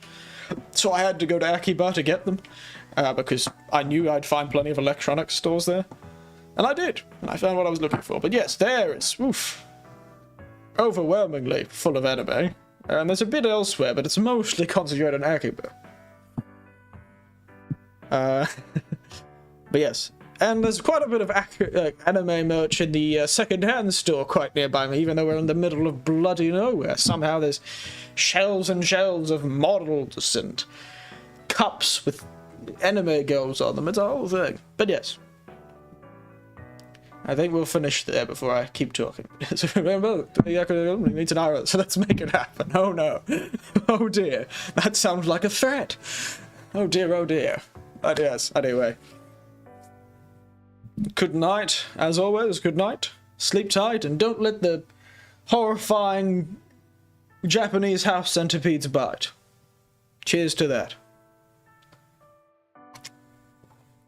So I had to go to Akiba to get them, because I knew I'd find plenty of electronics stores there. And I did. And I found what I was looking for. But yes, there it's overwhelmingly full of anime. And there's a bit elsewhere, but it's mostly concentrated on Akiba. But yes. And there's quite a bit of anime merch in the second-hand store quite nearby me, even though we're in the middle of bloody nowhere. Somehow there's shelves and shelves of models and cups with anime girls on them. It's a whole thing. But yes. I think we'll finish there before I keep talking. So remember, we need an hour, so let's make it happen. Oh no. Oh dear. That sounds like a threat. Oh dear, oh dear. But yes, anyway. Good night, as always, good night. Sleep tight, and don't let the horrifying Japanese house centipedes bite. Cheers to that.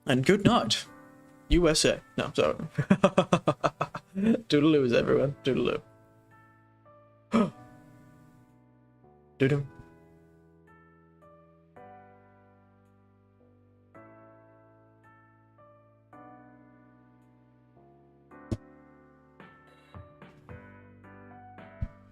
And good night, USA. No, sorry. Toodaloo, everyone. Toodaloo. Doodoo.